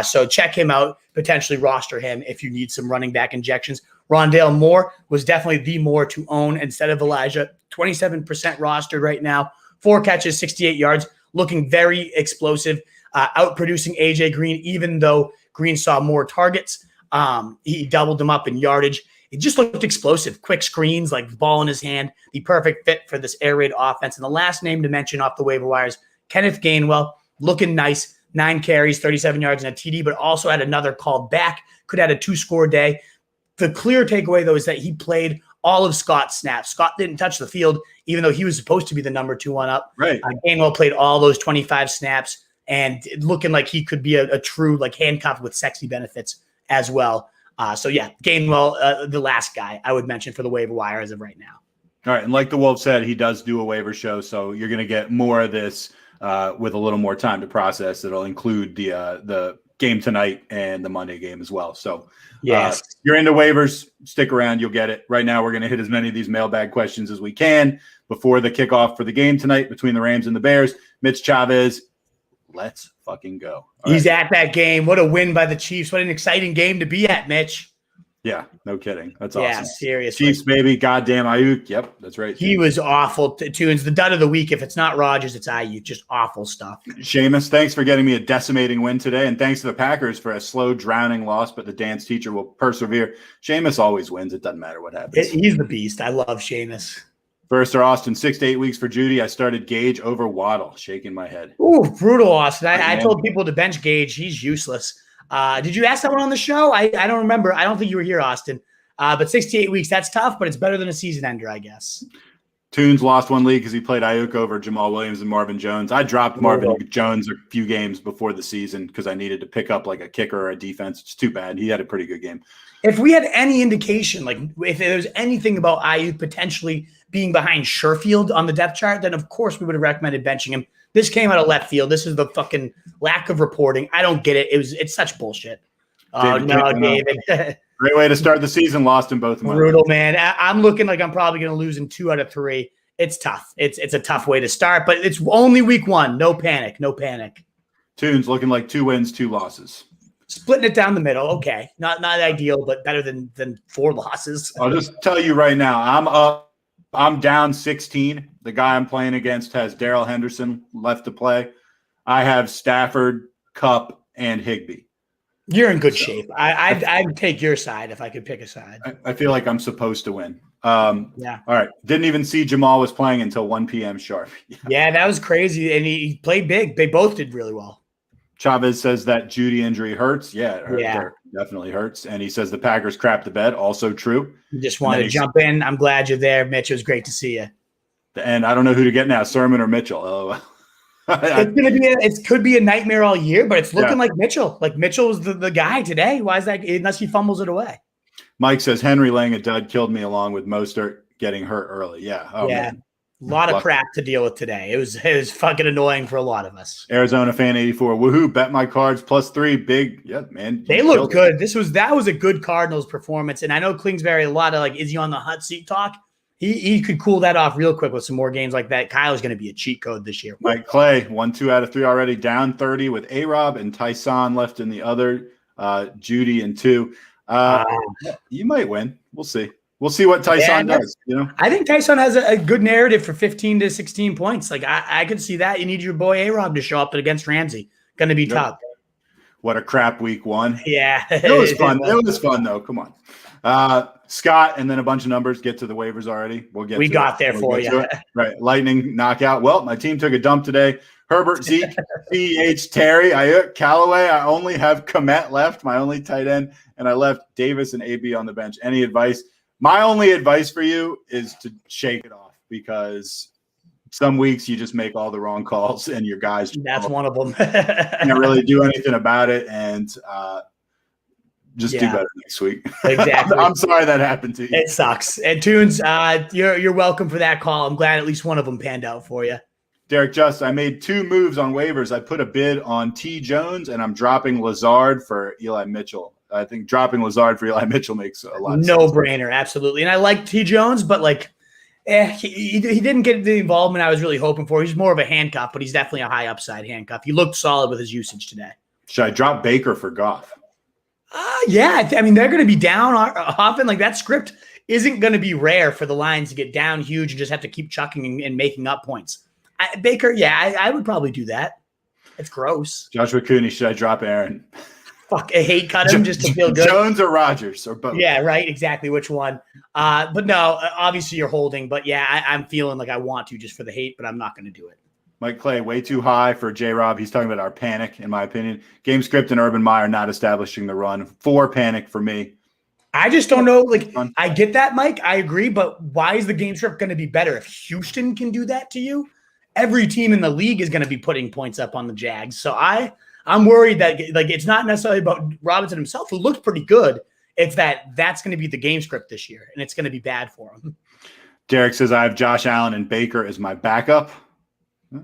So check him out, potentially roster him if you need some running back injections. Rondale Moore was definitely the more to own instead of Elijah. 27% rostered right now. 4 catches, 68 yards, looking very explosive, outproducing AJ Green, even though Green saw more targets. He doubled them up in yardage. It just looked explosive. Quick screens, like the ball in his hand, the perfect fit for this air raid offense. And the last name to mention off the waiver wires, Kenneth Gainwell, looking nice. 9 carries, 37 yards, and a TD, but also had another called back. Could have had a 2-score day. The clear takeaway, though, is that he played all of Scott's snaps. Scott didn't touch the field, even though he was supposed to be the number 2 one up. Right. Gainwell played all those 25 snaps, and looking like he could be a true like handcuff with sexy benefits as well. So, yeah, Gainwell, the last guy I would mention for the waiver wire as of right now. All right, and like the Wolf said, he does do a waiver show, so you're going to get more of this with a little more time to process. It'll include the game tonight and the Monday game as well. So yes, you're into waivers, stick around, you'll get it. Right now, we're going to hit as many of these mailbag questions as we can before the kickoff for the game tonight between the Rams and the Bears. Mitch Chavez, let's fucking go. He's at that game. What a win by the Chiefs. What an exciting game to be at, Mitch. Yeah, no kidding. That's awesome. Yeah, seriously. Chiefs, baby. Goddamn Aiyuk. Yep, that's right. He was awful. Tunes, the dud of the week. If it's not Rodgers, it's Aiyuk. Just awful stuff. Seamus, thanks for getting me a decimating win today, and thanks to the Packers for a slow, drowning loss, but the dance teacher will persevere. Seamus always wins. It doesn't matter what happens. He's the beast. I love Seamus. First or Austin, 6 to 8 weeks for Judy. I started Gage over Waddle, shaking my head. Ooh, brutal, Austin. I told people to bench Gage. He's useless. Did you ask that one on the show? I don't remember. I don't think you were here, Austin. But 6 to 8 weeks, that's tough, but it's better than a season ender, I guess. Tunes lost one league because he played Aiyuk over Jamal Williams and Marvin Jones. I dropped Marvin Jones a few games before the season because I needed to pick up like a kicker or a defense. It's too bad. He had a pretty good game. If we had any indication, like if there was anything about Aiyuk potentially being behind Sherfield on the depth chart, then of course we would have recommended benching him. This came out of left field. This is the fucking lack of reporting. I don't get it. It's such bullshit. David. Great way to start the season. Lost in both. Brutal, man. I'm looking like I'm probably going to lose in 2 out of 3. It's tough. It's a tough way to start, but it's only week 1. No panic. No panic. Tunes looking like 2 wins, 2 losses. Splitting it down the middle. Okay. Not ideal, but better than 4 losses. I'll just tell you right now, I'm up. I'm down 16. The guy I'm playing against has Darrell Henderson left to play. I have Stafford, Kupp, and Higbee. You're in good shape. I'd take your side if I could pick a side. I feel like I'm supposed to win. Yeah. All right. Didn't even see Jamal was playing until 1 p.m. sharp. Yeah, that was crazy. And he played big. They both did really well. Chavez says that Judy injury hurts. Yeah, it definitely hurts. And he saes the Packers crapped the bed. Also true. You just wanted to jump in. I'm glad you're there, Mitch. It was great to see you. And I don't know who to get now, Sermon or Mitchell. Oh, it could be a nightmare all year, but it's looking like Mitchell. Like Mitchell was the guy today. Why is that? Unless he fumbles it away. Mike says Henry laying a dud killed me along with Mostert getting hurt early. Yeah. Oh, yeah. Man. A lot of crap to deal with today. It was fucking annoying for a lot of us. Arizona fan 84. Woohoo! Bet my Cards +3. Big, yeah, man. They look good. That was a good Cardinals performance, and I know Kingsbury a lot of like, is he on the hot seat talk? He could cool that off real quick with some more games like that. Kyle's going to be a cheat code this year. Mike Clay, 1, 2 out of 3 already, down 30 with A-Rob and Tyson left in the other. Judy and 2. You might win. We'll see. We'll see what Tyson does. I think Tyson has a good narrative for 15 to 16 points. Like I could see that. You need your boy A-Rob to show up against Ramsey. Going to be tough. What a crap week 1. Yeah, it was fun. It was fun though. Come on. Scott, and then a bunch of numbers. Get to the waivers already. We got there for you. Right. Lightning knockout. Well, my team took a dump today. Herbert, Zeke, CH, Terry, Aiyuk, Callaway. I only have Komet left, my only tight end, and I left Davis and AB on the bench. Any advice? My only advice for you is to shake it off, because some weeks you just make all the wrong calls and your guys. That's one of them. Can't really do anything about it, and just do better next week. Exactly. I'm sorry that happened to you. It sucks. And Tunes, you're welcome for that call. I'm glad at least one of them panned out for you. Derek Just, I made 2 moves on waivers. I put a bid on T. Jones, and I'm dropping Lazard for Eli Mitchell. I think dropping Lazard for Eli Mitchell makes a lot of sense. No-brainer, absolutely. And I like T. Jones, but he didn't get the involvement I was really hoping for. He's more of a handcuff, but he's definitely a high upside handcuff. He looked solid with his usage today. Should I drop Baker for Goff? Yeah. I mean, they're going to be down often. Like, that script isn't going to be rare for the Lions to get down huge and just have to keep chucking and making up points. Baker, I would probably do that. It's gross. Joshua Cooney, should I drop Aaron? Fuck, I hate cut him just to feel good. Jones or Rodgers or both? Yeah, right. Exactly. Which one? But no, obviously you're holding. But yeah, I'm feeling like I want to just for the hate, but I'm not going to do it. Mike Clay, way too high for J-Rob. He's talking about our panic, in my opinion. Game script and Urban Meyer not establishing the run. 4 panic for me. I just don't know. Like, I get that, Mike. I agree. But why is the game script going to be better? If Houston can do that to you, every team in the league is going to be putting points up on the Jags. So I'm worried that it's not necessarily about Robinson himself, who looked pretty good. It's that's going to be the game script this year, and it's going to be bad for him. Derek says I have Josh Allen and Baker as my backup.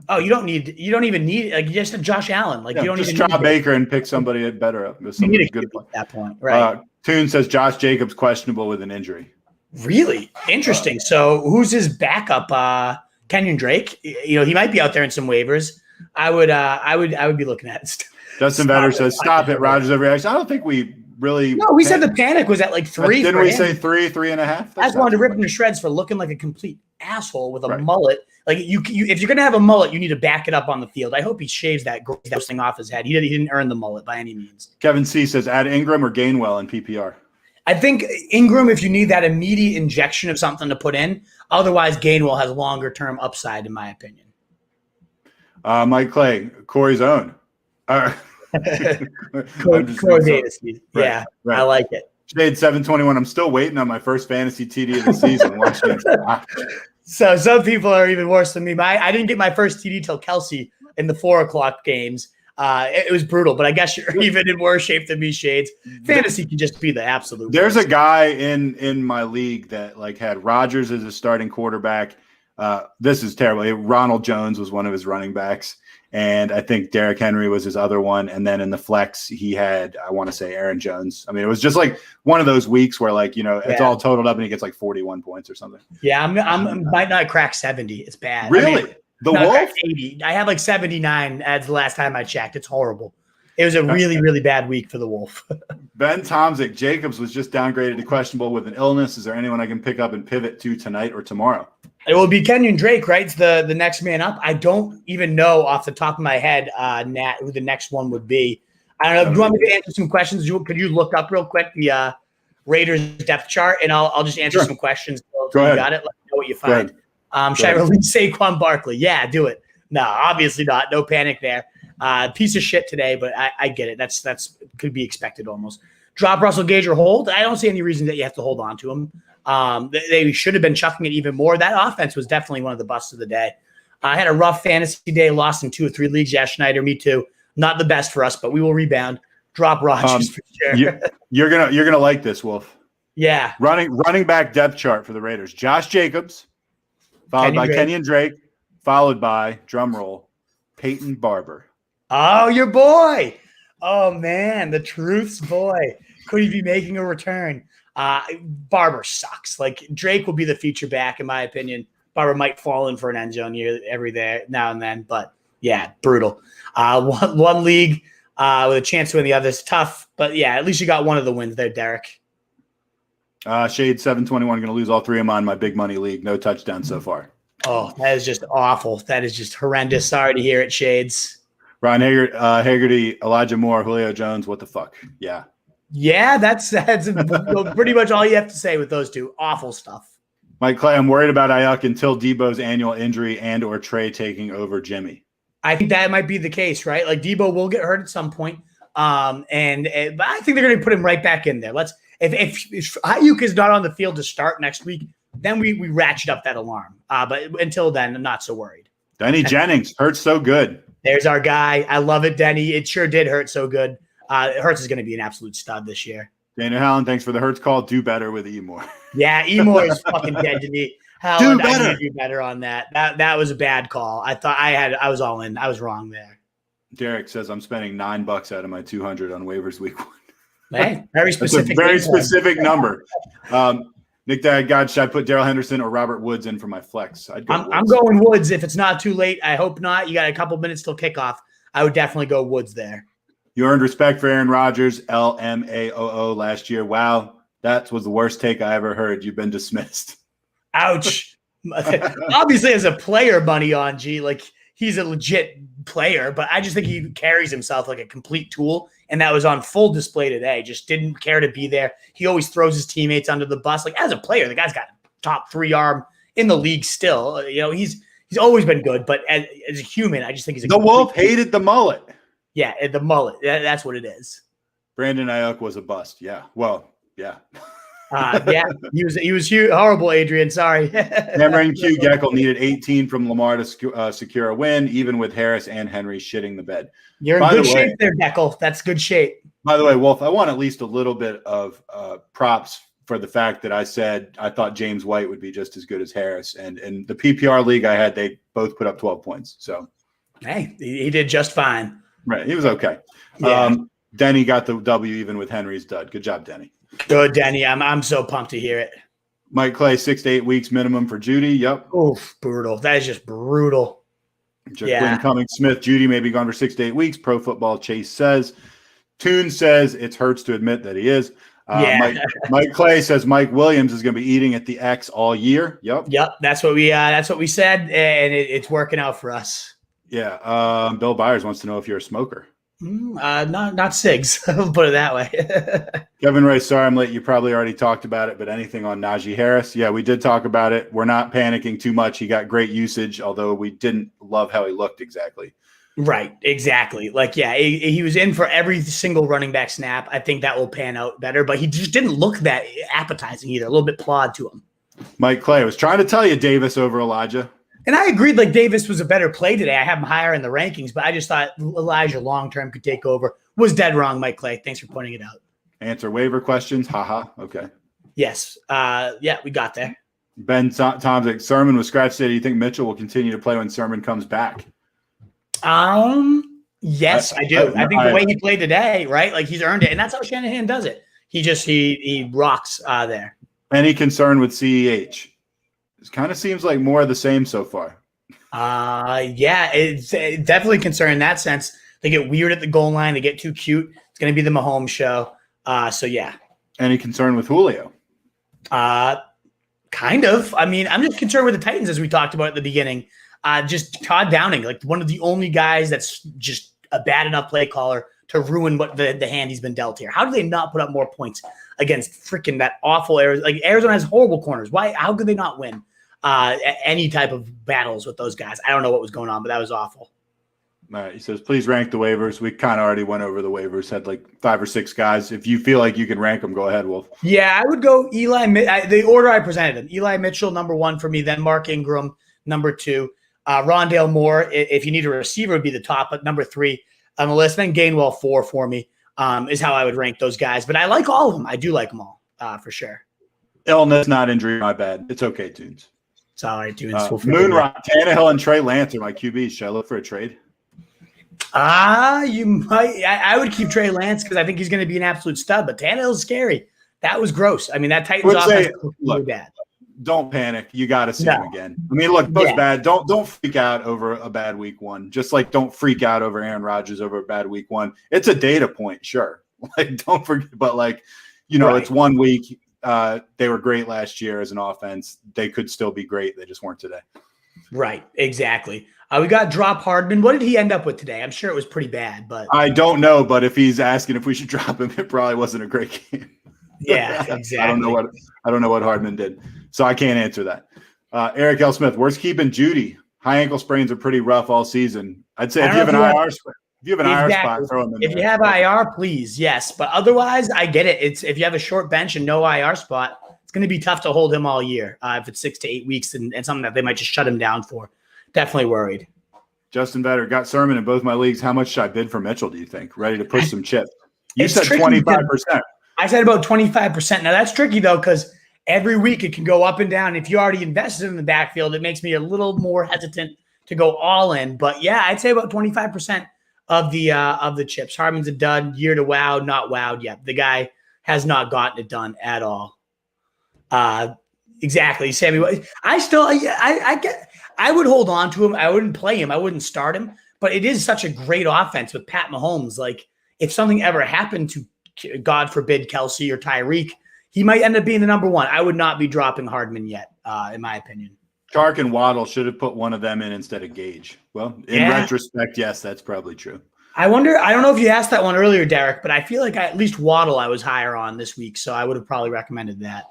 Oh, you don't even need you just have Josh Allen. Like, you don't just even drop Baker and pick somebody better up. You need a good at that point, right? Toon says Josh Jacobs questionable with an injury. Really interesting. So who's his backup? Kenyon Drake. He might be out there in some waivers. I would be looking at it. Justin Vetter says, "Stop it, Rodgers overreaction." I don't think we really. No, we said the panic was at like 3. Didn't we say 3, 3.5? I just wanted to rip him to shreds for looking like a complete asshole with a mullet. Like, you if you're gonna have a mullet, you need to back it up on the field. I hope he shaves that thing off his head. He didn't earn the mullet by any means. Kevin C says, "Add Ingram or Gainwell in PPR." I think Ingram, if you need that immediate injection of something to put in. Otherwise, Gainwell has longer term upside, in my opinion. Mike Clay, Corey's own. Corey Davis. Yeah, right. I like it. Shade 721. I'm still waiting on my first fantasy TD of the season. So some people are even worse than me. I didn't get my first TD till Kelsey in the 4:00 games. It was brutal, but I guess you're even in worse shape than me, Shades. Fantasy can just be the absolute There's worst. A guy in my league that had Rodgers as a starting quarterback. This is terrible. Ronald Jones was one of his running backs, and I think Derrick Henry was his other one. And then in the flex, he had, I want to say, Aaron Jones. I mean, it was just like one of those weeks where it's all totaled up and he gets like 41 points or something. Yeah, I might not crack 70. It's bad. Really? I mean, the Wolf? 80. I have like 79 as the last time I checked. It's horrible. It was a really, really bad week for the Wolf. Ben Tomzik, Jacobs was just downgraded to questionable with an illness. Is there anyone I can pick up and pivot to tonight or tomorrow? It will be Kenyon Drake, right? It's the next man up. I don't even know off the top of my head, Nat, who the next one would be. I don't know. Do you want me to answer some questions? Could you look up real quick the Raiders depth chart, and I'll just answer some questions. Go ahead. You got it? Let me know what you find. Should I release Saquon Barkley? Yeah, do it. No, obviously not. No panic there. Piece of shit today, but I get it. That's could be expected almost. Drop Russell Gage or hold. I don't see any reason that you have to hold on to him. They should have been chucking it even more. That offense was definitely one of the busts of the day. I had a rough fantasy day, lost in 2 or 3 leagues. Yeah, Schneider, me too. Not the best for us, but we will rebound. Drop Rodgers for sure. You're gonna like this, Wolf. Yeah. Running back depth chart for the Raiders. Josh Jacobs, followed by Kenyon Drake, followed by, drum roll, Peyton Barber. Oh, your boy. Oh, man, the Truth's boy. Could he be making a return? Barber sucks. Like, Drake will be the feature back, in my opinion. Barber might fall in for an end zone every there now and then, but yeah, brutal. One league with a chance to win the other is tough, but yeah, at least you got one of the wins there, Derek. Shade 721 going to lose all three of them on my big money league. No touchdown so far. Oh, that is just awful. That is just horrendous. Sorry to hear it, Shades. Ron Haggerty, Elijah Moore, Julio Jones. What the fuck? Yeah. Yeah, that's pretty much all you have to say with those two. Awful stuff. Mike Clay, I'm worried about Aiyuk until Deebo's annual injury and or Trey taking over Jimmy. I think that might be the case, right? Like Deebo will get hurt at some point. But I think they're going to put him right back in there. If Aiyuk is not on the field to start next week, then we ratchet up that alarm. But until then, I'm not so worried. Denny Jennings hurts so good. There's our guy. I love it, Denny. It sure did hurt so good. Hurts is going to be an absolute stud this year. Daniel Hallen, thanks for the Hurts call. Do better with Emore. Yeah, Emore is fucking dead to me. Hallen, I need to do better on that. That was a bad call. I was all in. I was wrong there. Derek says I'm spending $9 out of my 200 on waivers week 1. Hey, very specific. Very specific number. Nick Dad, should I put Darrell Henderson or Robert Woods in for my flex? I'm going Woods if it's not too late. I hope not. You got a couple minutes till kickoff. I would definitely go Woods there. You earned respect for Aaron Rodgers, LMAOO last year. Wow, that was the worst take I ever heard. You've been dismissed. Ouch. Obviously, as a player, money on G, like he's a legit player, but I just think he carries himself like a complete tool. And that was on full display today. Just didn't care to be there. He always throws his teammates under the bus. Like as a player, the guy's got top 3 arm in the league still. He's always been good, but as a human, I just think he's the Wolf hated the mullet. Yeah, the mullet. That's what it is. Brandon Aiyuk was a bust. Yeah. Well, yeah. Yeah, he was horrible, Adrian. Sorry. Cameron Q. Geckel needed 18 from Lamar to secure a win, even with Harris and Henry shitting the bed. You're in good shape there, Geckel. That's good shape. By the way, Wolf, I want at least a little bit of props for the fact that I said I thought James White would be just as good as Harris. And in the PPR league I had, they both put up 12 points. So, hey, he did just fine. Right. He was okay. Yeah. Denny got the W even with Henry's dud. Good job, Denny. Good, Denny. I'm so pumped to hear it. Mike Clay, 6 to 8 weeks minimum for Judy. Yep. Oof, brutal. That is just brutal. Quinn Cummings Smith, Judy may be gone for 6 to 8 weeks. Pro Football Chase says. Toon says it hurts to admit that he is. Mike Clay says Mike Williams is going to be eating at the X all year. Yep. That's what we said, and it's working out for us. Yeah. Bill Byers wants to know if you're a smoker. Not cigs. I'll put it that way. Kevin Ray, sorry I'm late. You probably already talked about it, but anything on Naji Harris? Yeah, we did talk about it. We're not panicking too much. He got great usage, although we didn't love how he looked exactly. Right, exactly. Like, yeah, he was in for every single running back snap. I think that will pan out better, but he just didn't look that appetizing either. A little bit plod to him. Mike Clay was trying to tell you Davis over Elijah. And I agreed, like, Davis was a better play today. I have him higher in the rankings, but I just thought Elijah long-term could take over. Was dead wrong, Mike Clay. Thanks for pointing it out. Answer waiver questions. Haha. Okay. Yes. We got there. Ben Tomzik, Sermon was scratched today. Do you think Mitchell will continue to play when Sermon comes back? Yes, I do. I think the way he played today, right? Like, he's earned it. And that's how Shanahan does it. He rocks there. Any concern with CEH? It kind of seems like more of the same so far. Yeah, it's definitely concerned in that sense. They get weird at the goal line. They get too cute. It's going to be the Mahomes show. So, yeah. Any concern with Julio? Kind of. I mean, I'm just concerned with the Titans, as we talked about at the beginning. Just Todd Downing, like one of the only guys that's just a bad enough play caller to ruin what the hand he's been dealt here. How do they not put up more points against freaking that awful Arizona? Like, Arizona has horrible corners. Why? How could they not win any type of battles with those guys? I don't know what was going on, but that was awful. All right. He says, please rank the waivers. We kind of already went over the waivers, had like 5 or 6 guys. If you feel like you can rank them, go ahead, Wolf. Yeah, I would go the order I presented them. Eli Mitchell, number 1 for me, then Mark Ingram, number 2. Rondale Moore, if you need a receiver, would be the top, but number 3 on the list. Then Gainwell 4 for me is how I would rank those guys. But I like all of them. I do like them all for sure. Illness, not injury, my bad. It's okay, Tunes. It's all right, dude. Moonrock, Tannehill, and Trey Lance are my QBs. Should I look for a trade? You might. I would keep Trey Lance because I think he's going to be an absolute stud. But Tannehill's scary. That was gross. I mean, that Titans offense was really bad. Don't panic. You got to see him again. I mean, look, both bad. Don't freak out over a bad week one. Just like don't freak out over Aaron Rodgers over a bad week one. It's a data point, sure. Like don't forget, but like it's 1 week. They were great last year as an offense. They could still be great. They just weren't today. Right. Exactly. We got drop Hardman. What did he end up with today? I'm sure it was pretty bad, but I don't know. But if he's asking if we should drop him, it probably wasn't a great game. Yeah, exactly. I don't know what Hardman did, so I can't answer that. Eric L. Smith, where's keeping Judy? High ankle sprains are pretty rough all season. I'd say if you have an IR spot, throw him in. If you have IR, please, yes. But otherwise, I get it. It's if you have a short bench and no IR spot, it's going to be tough to hold him all year. If it's 6 to 8 weeks and something that they might just shut him down for. Definitely worried. Justin Vetter, got Sermon in both my leagues. How much should I bid for Mitchell, do you think? Ready to push some chips. You said 25%. I said about 25%. Now, that's tricky, though, because every week it can go up and down. If you already invested in the backfield, it makes me a little more hesitant to go all in. But, yeah, I'd say about 25% of the chips. Hardman's a dud, year to wow, not wowed yet. The guy has not gotten it done at all. Exactly, Sammy. I would hold on to him. I wouldn't play him. I wouldn't start him. But it is such a great offense with Pat Mahomes. Like, if something ever happened to, God forbid, Kelsey or Tyreek, he might end up being the number one. I would not be dropping Hardman yet, in my opinion. Chark and Waddle should have put one of them in instead of Gage. Well, in retrospect, yes, that's probably true. I wonder. I don't know if you asked that one earlier, Derek, but I feel like at least Waddle I was higher on this week, so I would have probably recommended that.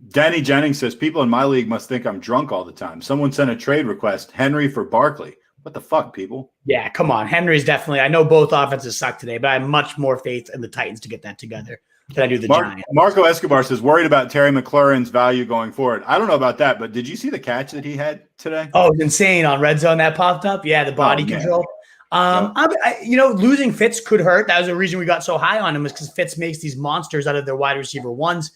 Danny Jennings says, people in my league must think I'm drunk all the time. Someone sent a trade request, Henry for Barkley. What the fuck, people? Yeah, come on. Henry's definitely – I know both offenses suck today, but I have much more faith in the Titans to get that together than I do the Giants. Marco Escobar says, worried about Terry McLaurin's value going forward. I don't know about that, but did you see the catch that he had today? Oh, it was insane on Red Zone that popped up. Yeah, the body control. Losing Fitz could hurt. That was the reason we got so high on him, is because Fitz makes these monsters out of their wide receiver ones.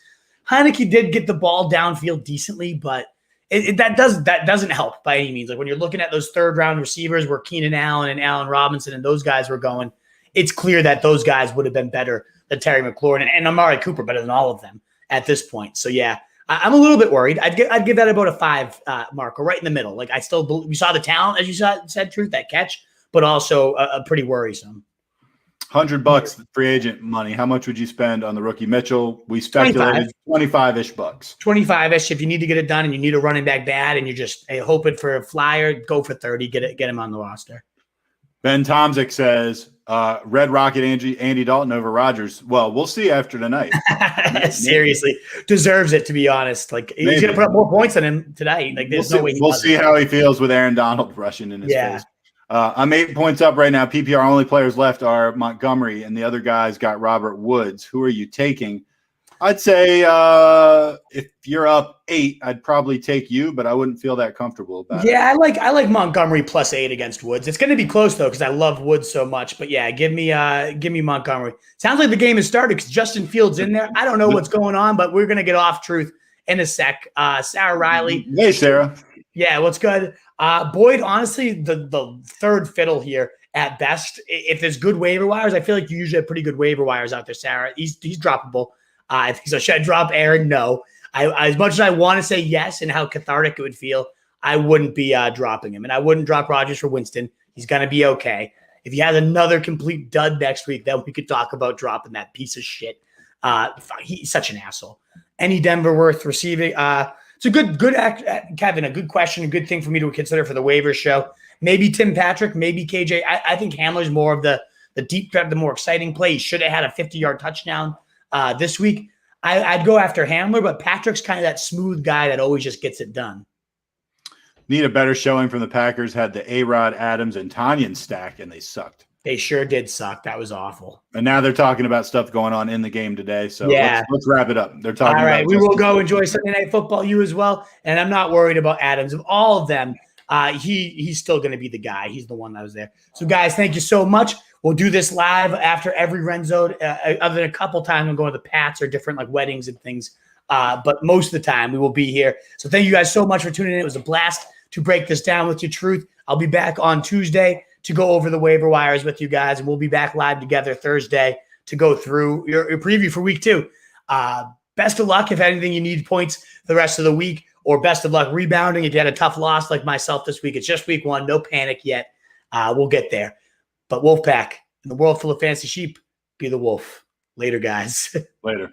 Heineke did get the ball downfield decently, but that doesn't help by any means. Like when you're looking at those third round receivers where Keenan Allen and Allen Robinson and those guys were going, it's clear that those guys would have been better than Terry McLaurin and Amari Cooper, better than all of them at this point. So yeah, I'm a little bit worried. I'd give that about a 5, Marco, right in the middle. Like we saw the talent, as you said, Truth, that catch, but also a pretty worrisome. $100 free agent money. How much would you spend on the rookie Mitchell? We speculated 25-ish bucks. 25-ish. If you need to get it done and you need a running back bad and you're just hoping for a flyer, go for 30. Get him on the roster. Ben Tomczyk says, Red Rocket Andy Dalton over Rodgers. Well, we'll see after tonight. Seriously. Deserves it, to be honest. Like he's going to put up more points than him tonight. Like there's no way we'll see how he feels with Aaron Donald rushing in his face. I'm 8 points up right now. PPR only players left are Montgomery, and the other guys got Robert Woods. Who are you taking? I'd say if you're up 8, I'd probably take you, but I wouldn't feel that comfortable about it. Yeah, I like Montgomery plus 8 against Woods. It's going to be close though because I love Woods so much. But yeah, give me Montgomery. Sounds like the game has started because Justin Fields in there. I don't know what's going on, but we're going to get off Truth in a sec. Sarah Riley. Hey, Sarah. Yeah, what's good? Boyd, honestly, the third fiddle here at best. If there's good waiver wires, I feel like you usually have pretty good waiver wires out there, Sarah. He's droppable. I think so. Should I drop Aaron? No. As much as I want to say yes and how cathartic it would feel, I wouldn't be dropping him. And I wouldn't drop Rodgers for Winston. He's going to be okay. If he has another complete dud next week, then we could talk about dropping that piece of shit. He's such an asshole. Any Denver worth receiving? It's a good act, Kevin, a good question, a good thing for me to consider for the waiver show. Maybe Tim Patrick, maybe KJ. I think Hamler's more of the deep threat, the more exciting play. He should have had a 50-yard touchdown this week. I'd go after Hamler, but Patrick's kind of that smooth guy that always just gets it done. Need a better showing from the Packers. Had the A-Rod, Adams, and Tanyan stack, and they sucked. They sure did suck. That was awful. And now they're talking about stuff going on in the game today. So let's wrap it up. They're talking. All right, we will go enjoy Sunday Night Football. You as well. And I'm not worried about Adams. Of all of them, he's still going to be the guy. He's the one that was there. So guys, thank you so much. We'll do this live after every Renzo, other than a couple times I'm going to the Pats or different like weddings and things. but most of the time we will be here. So thank you guys so much for tuning in. It was a blast to break this down with you, Truth. I'll be back on Tuesday to go over the waiver wires with you guys, and we'll be back live together Thursday to go through your preview for week 2. Best of luck if anything you need points the rest of the week, or best of luck rebounding if you had a tough loss like myself this week. It's just week 1. No panic yet. We'll get there. But Wolfpack, in the world full of fantasy sheep, be the wolf. Later, guys. Later.